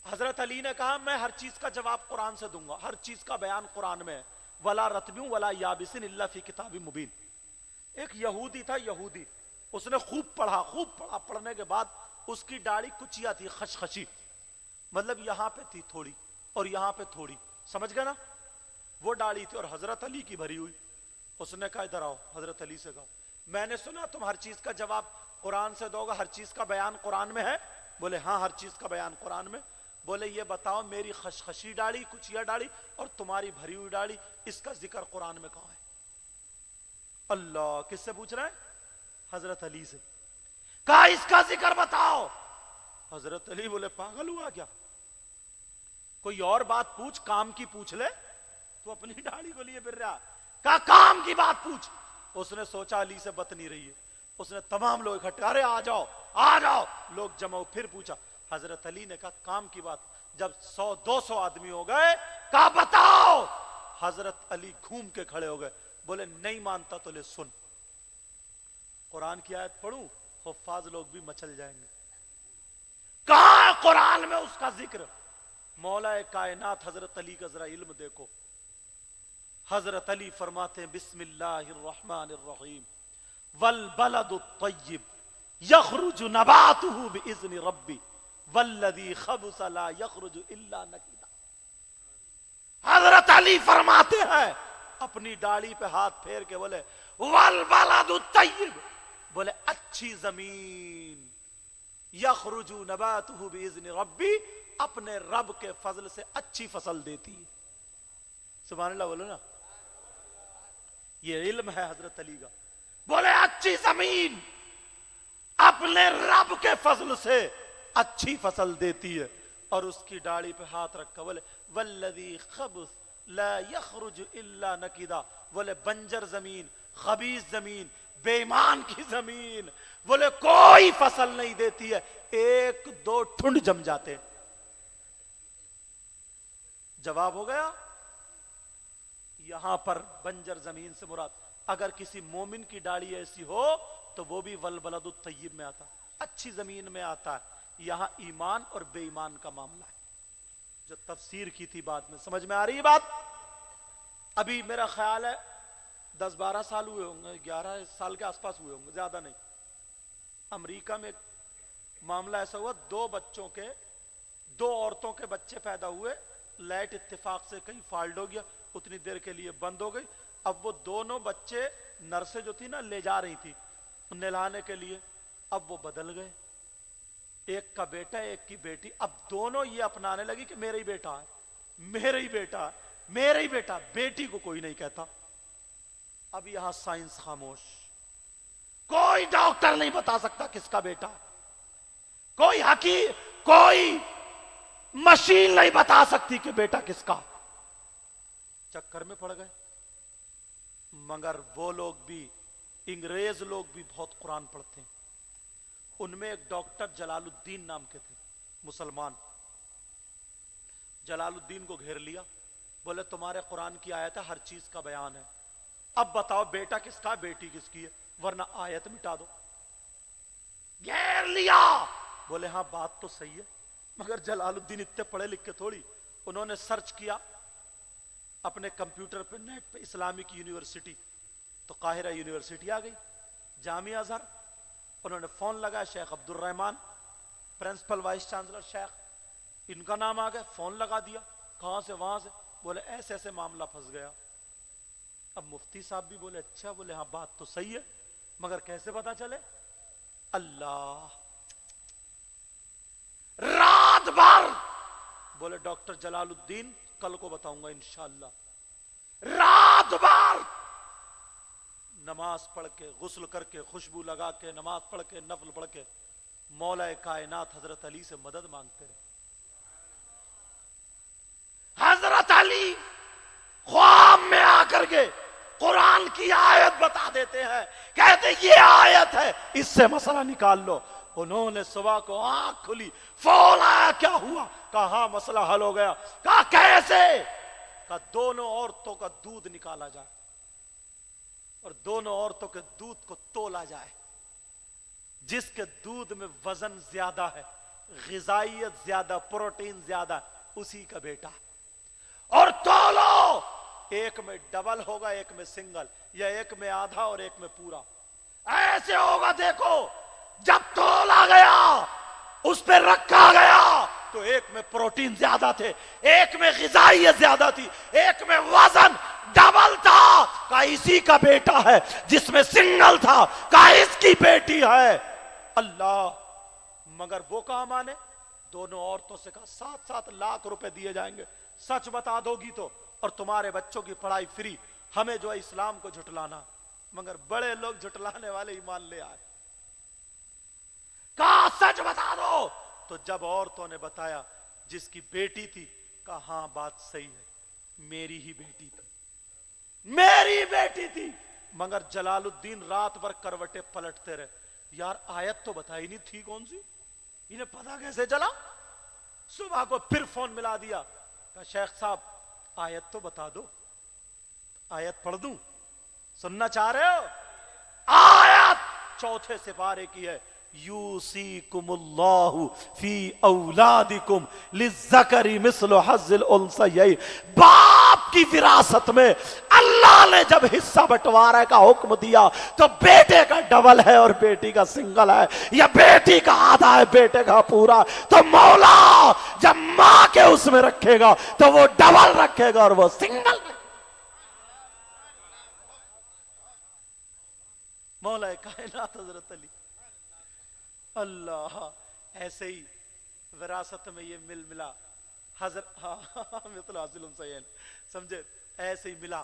حضرت علی نے کہا میں ہر چیز کا جواب قرآن سے دوں گا، ہر چیز کا بیان قرآن میں ہے. ولا رتبیوں ولا یابسن الا فی کتاب مبین. ایک یہودی تھا، یہودی، اس نے خوب پڑھا. پڑھنے کے بعد اس کی داڑھی کچیا تھی، خشخشی، مطلب یہاں پہ تھی تھوڑی اور یہاں پہ تھوڑی، سمجھ گئے نا؟ وہ داڑھی تھی اور حضرت علی کی بھری ہوئی. اس نے کہا ادھر آؤ. حضرت علی سے کہا میں نے سنا تم ہر چیز کا جواب قرآن سے دو گا، ہر چیز کا بیان قرآن میں ہے؟ بولے ہاں ہر چیز کا بیان قرآن میں. بولے یہ بتاؤ میری خشخشی داڑھی، کچیا داڑھی اور تمہاری بھری ہوئی داڑھی، اس کا ذکر قرآن میں کہاں ہے؟ اللہ، کس سے پوچھ رہے ہیں؟ حضرت علی سے. کہا اس کا ذکر بتاؤ. حضرت علی بولے پاگل ہوا کیا؟ کوئی اور بات پوچھ، کام کی پوچھ لے، تو اپنی داڑھی کو لیے پھر رہا. کہا کام کی بات پوچھ. اس نے سوچا علی سے بت نہیں رہی ہے. اس نے تمام لوگ اکٹھے، ارے آ جاؤ آ جاؤ. لوگ جمع ہو. پھر پوچھا. حضرت علی نے کہا کام کی بات. جب 100-200 آدمی ہو گئے کہا بتاؤ. حضرت علی گھوم کے کھڑے ہو گئے. بولے نہیں مانتا تو لے سن، قرآن کی آیت پڑھوں؟ حفاظ لوگ بھی مچل جائیں گے. کہاں قرآن میں اس کا ذکر؟ مولا کائنات حضرت علی کا ذرا علم دیکھو. حضرت علی فرماتے ہیں بسم اللہ الرحمن الرحیم والبلد الطیب یخرج نباتہ باذن ربی والذی خبث لا یخرج الا نکدا. حضرت علی فرماتے ہیں، اپنی داڑھی پہ ہاتھ پھیر کے بولے والبلد الطیب، بولے اچھی زمین، یخرج نباتہ باذن ربی، اپنے رب کے فضل سے اچھی فصل دیتی ہے. سبحان اللہ بولو نا. یہ علم ہے حضرت علی کا. بولے اچھی زمین اپنے رب کے فضل سے اچھی فصل دیتی ہے. اور اس کی داڑھی پہ ہاتھ رکھا. بولے والذی خبث لا یخرج الا نکدا، بولے بنجر زمین، خبیث زمین، بے ایمان کی زمین، بولے کوئی فصل نہیں دیتی ہے، 1-2 ٹھنڈ جم جاتے. جواب ہو گیا. یہاں پر بنجر زمین سے مراد اگر کسی مومن کی داڑھی ایسی ہو تو وہ بھی والبلد الطیب میں آتا، اچھی زمین میں آتا ہے. یہاں ایمان اور بے ایمان کا معاملہ ہے جو تفسیر کی تھی بعد میں. سمجھ میں آ رہی ہے بات؟ ابھی میرا خیال ہے 10-12 سال ہوئے ہوں گے، 11 سال کے آس پاس ہوئے ہوں گے، زیادہ نہیں. امریکہ میں معاملہ ایسا ہوا، 2 عورتوں کے بچے پیدا ہوئے. لائٹ اتفاق سے کہیں فالٹ ہو گیا، اتنی دیر کے لیے بند ہو گئی. اب وہ دونوں بچے نرسیں جو تھی نا لے جا رہی تھی نہلانے کے لیے، اب وہ بدل گئے. ایک کا بیٹا ایک کی بیٹی. اب دونوں یہ اپنانے لگی کہ میرا ہی بیٹا ہے، میرا ہی بیٹا ہے، میرا ہی بیٹا. بیٹی کو کوئی نہیں کہتا. اب یہاں سائنس خاموش، کوئی ڈاکٹر نہیں بتا سکتا کس کا بیٹا ہے، کوئی حکیم، کوئی مشین نہیں بتا سکتی کہ بیٹا کس کا. چکر میں پڑ گئے. مگر وہ لوگ بھی، انگریز لوگ بھی بہت قرآن پڑھتے ہیں. ان میں ایک ڈاکٹر جلال الدین نام کے تھے، مسلمان. جلال الدین کو گھیر لیا. بولے تمہارے قرآن کی آیت ہے ہر چیز کا بیان ہے، اب بتاؤ بیٹا کس کا، بیٹی کس کی ہے، ورنہ آیت مٹا دو. گھیر لیا. بولے ہاں بات تو صحیح ہے، مگر جلال الدین اتنے پڑھے لکھے تھوڑی. انہوں نے سرچ کیا اپنے کمپیوٹر پہ نیٹ پہ اسلامک یونیورسٹی، تو قاہرہ یونیورسٹی آ گئی، جامعہ ازہر، انہوں نے فون لگایا شیخ عبد الرحمان پرنسپل وائس چانسلر شیخ، ان کا نام آ گیا، فون لگا دیا، کہاں سے؟ وہاں سے، بولے ایسے ایسے معاملہ پھنس گیا۔ اب مفتی صاحب بھی بولے اچھا، بولے ہاں بات تو صحیح ہے مگر کیسے پتا چلے؟ اللہ، رات بھر بولے ڈاکٹر جلال الدین کل کو بتاؤں گا انشاءاللہ۔ رات بھر نماز پڑھ کے، غسل کر کے، خوشبو لگا کے، نماز پڑھ کے، نفل پڑھ کے مولا کائنات حضرت علی سے مدد مانگتے رہے۔ حضرت علی خواب میں آ کر کے قرآن کی آیت بتا دیتے ہیں، کہتے یہ آیت ہے، اس سے مسئلہ نکال لو۔ انہوں نے صبح کو آنکھ کھلی، فون آیا، کیا ہوا؟ کہا ہاں مسئلہ حل ہو گیا۔ کہا کیسے؟ کہا دونوں عورتوں کا دودھ نکالا جائے اور دونوں عورتوں کے دودھ کو تولا جائے، جس کے دودھ میں وزن زیادہ ہے، غذائیت زیادہ، پروٹین زیادہ، اسی کا بیٹا ہے۔ اور تولو، ایک میں ڈبل ہوگا، ایک میں سنگل، یا ایک میں آدھا اور ایک میں پورا۔ ایسے ہوگا۔ دیکھو جب تولا گیا، اس پہ رکھا گیا تو ایک میں پروٹین زیادہ تھے، ایک میں غذائیت زیادہ تھی، ایک میں وزن ڈبل تھا۔ کہا اسی کا بیٹا ہے، جس میں سنگل تھا کہا اس کی بیٹی ہے۔ اللہ، مگر وہ کہاں مانے؟ دونوں عورتوں سے کہا 7-7 لاکھ روپے دیے جائیں گے، سچ بتا دو گی تو، اور تمہارے بچوں کی پڑھائی فری، ہمیں جو ہے اسلام کو جھٹلانا۔ مگر بڑے لوگ جھٹلانے والے ایمان لے آئے۔ کہا سچ بتا دو۔ تو جب عورتوں نے بتایا جس کی بیٹی تھی، کہا ہاں بات صحیح ہے، میری ہی بیٹی تھی، میری بیٹی تھی۔ مگر جلال الدین رات بھر کروٹیں پلٹتے رہے، یار آیت تو بتائی نہیں تھی کون سی، انہیں پتا کیسے چلا؟ صبح کو پھر فون ملا دیا، کہا شیخ صاحب آیت تو بتا دو، آیت پڑھ دوں؟ سننا چاہ رہے ہو؟ آیت 4 سپارے کی ہے، یوسیکم اللہ فی اولادکم للذکر مثل حظ الانثیین۔ باپ کی وراثت میں اللہ نے جب حصہ بٹوارے کا حکم دیا تو بیٹے کا ڈبل ہے اور بیٹی کا سنگل ہے، یا بیٹی کا آدھا ہے بیٹے کا پورا، تو مولا جب ماں کے اس میں رکھے گا تو وہ ڈبل رکھے گا اور وہ سنگل۔ مولا کائنات حضرت علی، اللہ، ایسے ہی وراثت میں یہ مل ملا، حضرت مثل حاصل سین، سمجھے؟ ایسے ہی ملا۔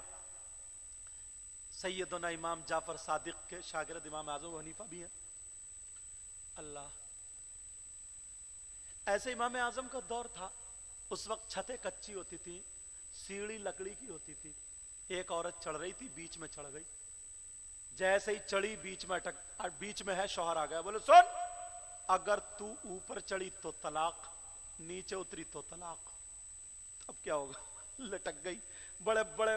سیدنا امام جعفر صادق کے شاگرد امام اعظم ابو حنیفہ بھی ہیں۔ اللہ، ایسے امام اعظم کا دور تھا، اس وقت چھتیں کچی ہوتی تھی، سیڑھی لکڑی کی ہوتی تھی، ایک عورت چڑھ رہی تھی، بیچ میں چڑھ گئی، جیسے ہی چڑھی بیچ میں ہے، شوہر آ گیا، بولے سن، اگر تو اوپر چڑھی تو طلاق، نیچے اتری تو طلاق۔ اب کیا ہوگا؟ لٹک گئی۔ بڑے بڑے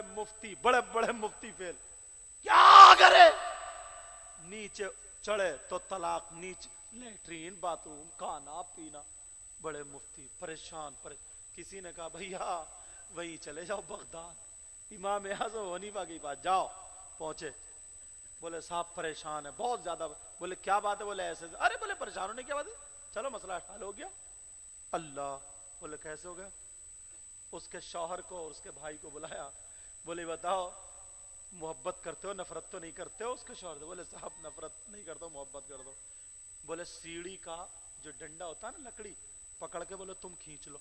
مفتی فیل، کیا کرے؟ نیچے چڑھے تو طلاق، نیچے لیٹرین باتھ روم، کھانا پینا، بڑے مفتی پریشان۔ کسی نے کہا بھیا وہیں چلے جاؤ بغداد، امام اعظم ابو حنیفہ کے پاس جاؤ۔ پہنچے، بولے صاحب پریشان ہے بہت زیادہ۔ بولے کیا بات ہے؟ بولے ایسے۔ ارے بولے پریشان ہونے کیا بات ہے، چلو مسئلہ حل ہو گیا۔ اللہ، بولے کیسے ہو گیا؟ اس کے شوہر کو اور اس کے بھائی کو بلایا، بولے بتاؤ محبت کرتے ہو نفرت تو نہیں کرتے ہو؟ اس کے شوہر سے بولے صاحب نفرت نہیں کرتا ہوں، محبت کر دو۔ بولے سیڑھی کا جو ڈنڈا ہوتا ہے نا لکڑی، پکڑ کے بولے تم کھینچ لو۔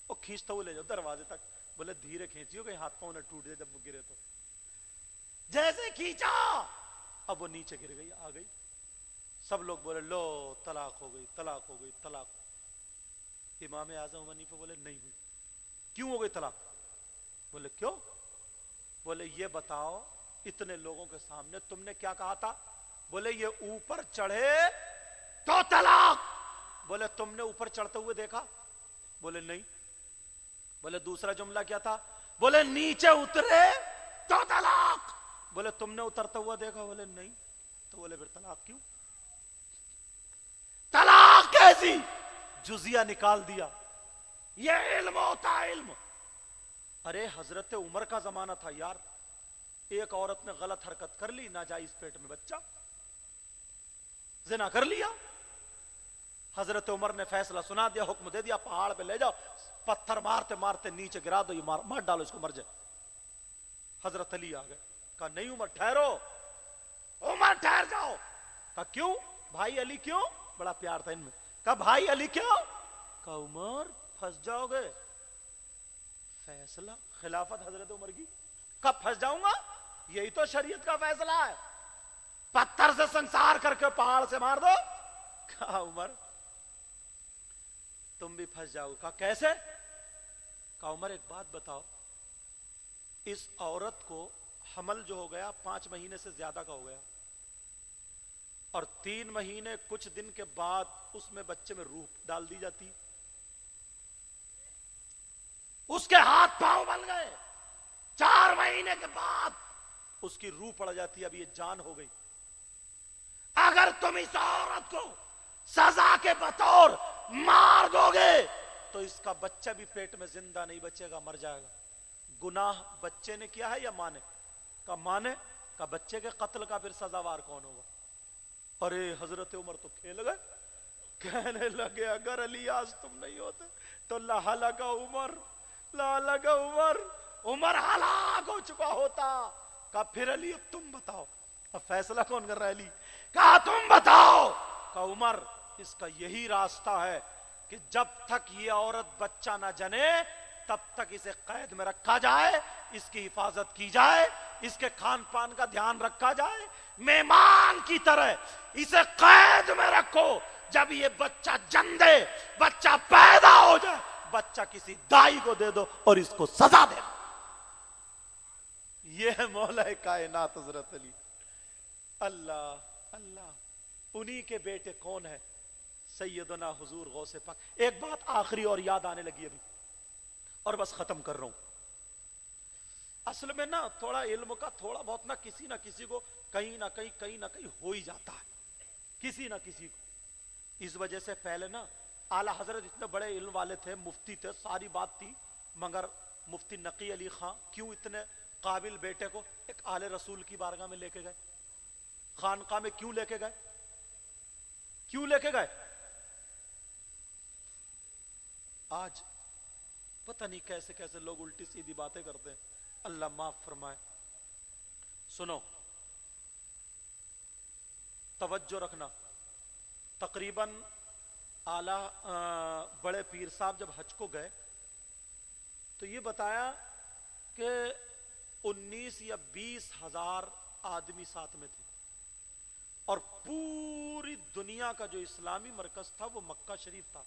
وہ کھینچتا وہ لے جاؤ دروازے تک، بولے دھیرے کھینچیو کہیں ہاتھ پاؤں نہ ٹوٹ جائے جب وہ گرے تو۔ جیسے کھینچا اب وہ نیچے گر گئی، آ گئی۔ سب لوگ بولے لو طلاق ہو گئی، طلاق ہو گئی، طلاق۔ امام اعظم ابو حنیفہ بولے نہیں ہوئی۔ کیوں ہو گئی طلاق؟ بولے کیوں؟ بولے یہ بتاؤ اتنے لوگوں کے سامنے تم نے کیا کہا تھا؟ بولے یہ اوپر چڑھے تو طلاق۔ بولے تم نے اوپر چڑھتے ہوئے دیکھا؟ بولے نہیں۔ بولے دوسرا جملہ کیا تھا؟ بولے نیچے اترے تو طلاق۔ بولے تم نے اترتا ہوا دیکھا؟ بولے نہیں۔ تو بولے پھر طلاق کیوں؟ طلاق کیسی؟ جزیہ نکال دیا۔ یہ علم ہوتا ہے، علم ارے حضرت عمر کا زمانہ تھا یار، ایک عورت نے غلط حرکت کر لی، ناجائز پیٹ میں بچہ، زنا کر لیا، حضرت عمر نے فیصلہ سنا دیا، حکم دے دیا پہاڑ پہ لے جاؤ، پتھر مارتے مارتے نیچے گرا دو، یہ مار ڈالو اس کو، مر جائے۔ حضرت علی آ گئے، کہا نہیں عمر ٹھہرو، عمر ٹھہر جاؤ۔ کہا کیوں بھائی علی کیوں؟ بڑا پیار تھا ان میں۔ کہا بھائی علی کیوں؟ کہا عمر پھنس جاؤ گے، فیصلہ خلافت حضرت عمر کی، کب پھنس جاؤں گا؟ یہی تو شریعت کا فیصلہ ہے، پتھر سے سنسار کر کے پہاڑ سے مار دو۔ کہا عمر تم بھی پھنس جاؤ۔ کہا کیسے؟ کہا عمر ایک بات بتاؤ، اس عورت کو حمل جو ہو گیا 5 مہینے سے زیادہ کا ہو گیا، اور 3 مہینے کچھ دن کے بعد اس میں بچے میں روح ڈال دی جاتی، اس کے ہاتھ پاؤں بن گئے، 4 مہینے کے بعد اس کی روح پڑ جاتی، اب یہ جان ہو گئی، اگر تم اس عورت کو سزا کے بطور مار دو گے تو اس کا بچہ بھی پیٹ میں زندہ نہیں بچے گا، مر جائے گا۔ گناہ بچے نے کیا ہے یا ماں نے؟ کہا ماں نے۔ کہا بچے کے قتل کا پھر سزاوار کون ہوگا؟ ارے حضرت عمر تو کھیل گئے، کہنے لگے اگر علی آج تم نہیں ہوتے تو لہلک عمر، لہلک عمر، عمر ہلاک ہو چکا ہوتا۔ کہا پھر علی اب تم بتاؤ، اب فیصلہ کون کر رہا ہے؟ علی۔ کہا تم بتاؤ۔ کہا عمر اس کا یہی راستہ ہے کہ جب تک یہ عورت بچہ نہ جنے تب تک اسے قید میں رکھا جائے، اس کی حفاظت کی جائے، اس کے کھان پان کا دھیان رکھا جائے، مہمان کی طرح اسے قید میں رکھو، جب یہ بچہ جن دے، بچہ پیدا ہو جائے، بچہ کسی دائی کو دے دو اور اس کو سزا دے دو۔ یہ مولا کائنات حضرت علی، اللہ اللہ، انہی کے بیٹے کون ہیں؟ سیدنا حضور غوث پاک۔ ایک بات آخری اور یاد آنے لگی ابھی، اور بس ختم کر رہا ہوں۔ اصل میں نا تھوڑا علم کا تھوڑا بہت نا کسی نہ کسی کو کہیں نہ کہیں ہو ہی جاتا ہے، کسی نہ کسی کو۔ اس وجہ سے پہلے نا اعلیٰ حضرت اتنے بڑے علم والے تھے، مفتی تھے، ساری بات تھی، مگر مفتی نقی علی خان کیوں اتنے قابل بیٹے کو ایک آل رسول کی بارگاہ میں لے کے گئے؟ خانقاہ میں کیوں لے کے گئے؟ کیوں لے کے گئے؟ آج پتہ نہیں کیسے کیسے لوگ الٹی سیدھی باتیں کرتے ہیں، اللہ معاف فرمائے۔ سنو، توجہ رکھنا، تقریباً اعلیٰ بڑے پیر صاحب جب حج کو گئے تو یہ بتایا کہ 19 یا 20 ہزار آدمی ساتھ میں تھے، اور پوری دنیا کا جو اسلامی مرکز تھا وہ مکہ شریف تھا،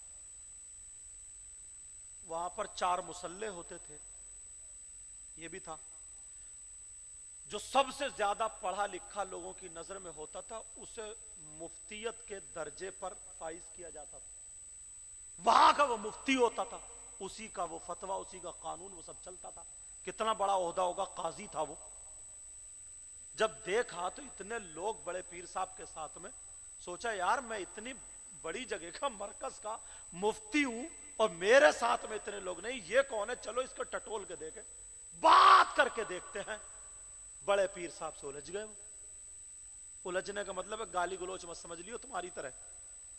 وہاں پر 4 مسلح ہوتے تھے، یہ بھی تھا، جو سب سے زیادہ پڑھا لکھا لوگوں کی نظر میں ہوتا تھا اسے مفتیت کے درجے پر فائز کیا جاتا تھا، وہاں کا وہ مفتی ہوتا تھا، اسی کا وہ فتویٰ، اسی کا قانون، وہ سب چلتا تھا۔ کتنا بڑا عہدہ ہوگا، قاضی تھا وہ۔ جب دیکھا تو اتنے لوگ بڑے پیر صاحب کے ساتھ میں، سوچا یار میں اتنی بڑی جگہ کا مرکز کا مفتی ہوں اور میرے ساتھ میں اتنے لوگ نہیں، یہ کون ہے؟ چلو اس کو ٹٹول کے دیکھیں، بات کر کے دیکھتے ہیں۔ بڑے پیر صاحب سے الجھ گئے وہ۔ الجھنے کا مطلب ہے گالی گلوچ مت سمجھ لیو تمہاری طرح،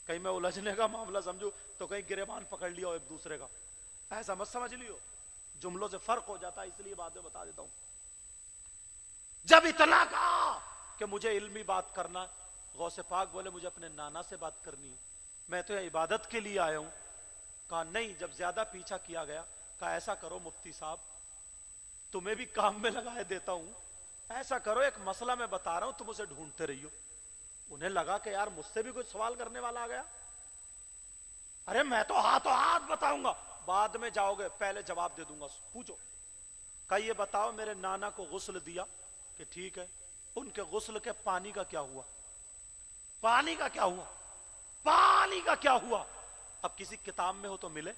کہیں میں الجھنے کا معاملہ سمجھوں تو کہیں گریبان پکڑ لیا ہو ایک دوسرے کا، ایسا مت سمجھ لیو، جملوں سے فرق ہو جاتا ہے، اس لیے بات میں بتا دیتا ہوں۔ جب اتنا کہا کہ مجھے علمی بات کرنا، غوث پاک بولے مجھے اپنے نانا سے بات کرنی ہے، میں تو یہ عبادت کے لیے آیا ہوں۔ کہا نہیں، جب زیادہ پیچھا کیا گیا کہا ایسا کرو مفتی صاحب، تمہیں بھی کام میں لگائے دیتا ہوں، ایسا کرو ایک مسئلہ میں بتا رہا ہوں، تم اسے ڈھونڈتے رہیو۔ انہیں لگا کہ یار مجھ سے بھی کوئی سوال کرنے والا آ گیا، ارے میں تو ہاتھوں ہاتھ بتاؤں گا، بعد میں جاؤ گے، پہلے جواب دے دوں گا، پوچھو۔ کہا یہ بتاؤ میرے نانا کو غسل دیا؟ کہ ٹھیک ہے، ان کے غسل کے پانی کا کیا ہوا؟ پانی کا کیا ہوا؟ پانی کا کیا ہوا؟ اب کسی کتاب میں ہو تو ملے۔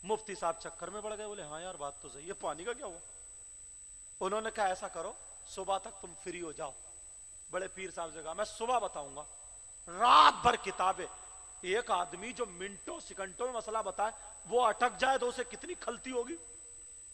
مفتی صاحب چکر میں پڑ گئے، بولے ہاں یار بات تو صحیح ہے، پانی کا کیا ہوا؟ انہوں نے کہا ایسا کرو صبح تک تم فری ہو جاؤ۔ بڑے پیر صاحب سے کہا میں صبح بتاؤں گا۔ رات بھر کتابیں، ایک آدمی جو منٹوں سیکنڈوں میں مسئلہ بتائے وہ اٹک جائے تو اسے کتنی کھلتی ہوگی،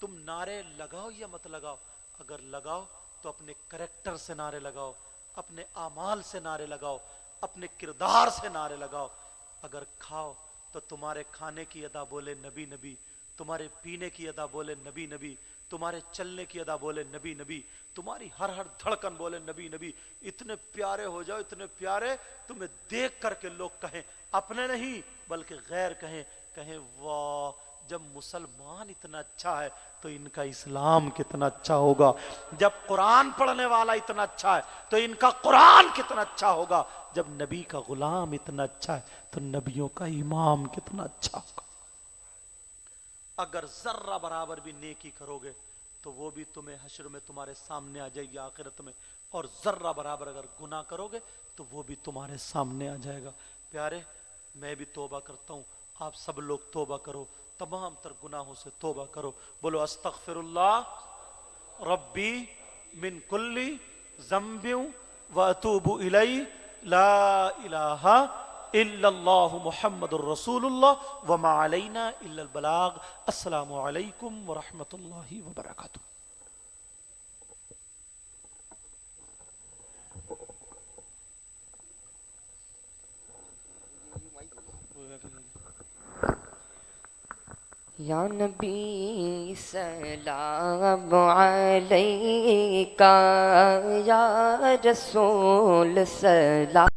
تم نعرے لگاؤ یا مت لگاؤ، اگر لگاؤ تو اپنے کریکٹر سے نعرے لگاؤ، اپنے اعمال سے نعرے لگاؤ، اپنے کردار سے نعرے لگاؤ۔ اگر کھاؤ تو تمہارے کھانے کی ادا بولے نبی نبی، تمہارے پینے کی ادا بولے نبی نبی، تمہارے چلنے کی ادا بولے نبی نبی، تمہاری ہر دھڑکن بولے نبی نبی۔ اتنے پیارے ہو جاؤ، اتنے پیارے تمہیں دیکھ کر کے لوگ کہیں، اپنے نہیں بلکہ غیر کہیں واہ جب مسلمان اتنا اچھا ہے تو ان کا اسلام کتنا اچھا ہوگا، جب قرآن پڑھنے والا اتنا اچھا ہے تو ان کا قرآن کتنا اچھا ہوگا، جب نبی کا غلام اتنا اچھا ہے تو نبیوں کا امام کتنا اچھا ہوگا۔ اگر ذرہ برابر بھی نیکی کرو گے تو وہ بھی تمہیں حشر میں تمہارے سامنے آ جائے گی آخرت میں، اور ذرہ برابر اگر گناہ کرو گے تو وہ بھی تمہارے سامنے آ جائے گا۔ پیارے میں بھی توبہ کرتا ہوں، آپ سب لوگ توبہ کرو، تمام تر گناہوں سے توبہ کرو۔ بولو استغفر اللہ ربی من کل ذنب واتوب الیہ، لا الہ الا اللہ محمد الرسول اللہ وما علینا الا البلاغ۔ السلام علیکم ورحمۃ اللہ وبرکاتہ۔ یا نبی سلام علیکہ، یا رسول سلام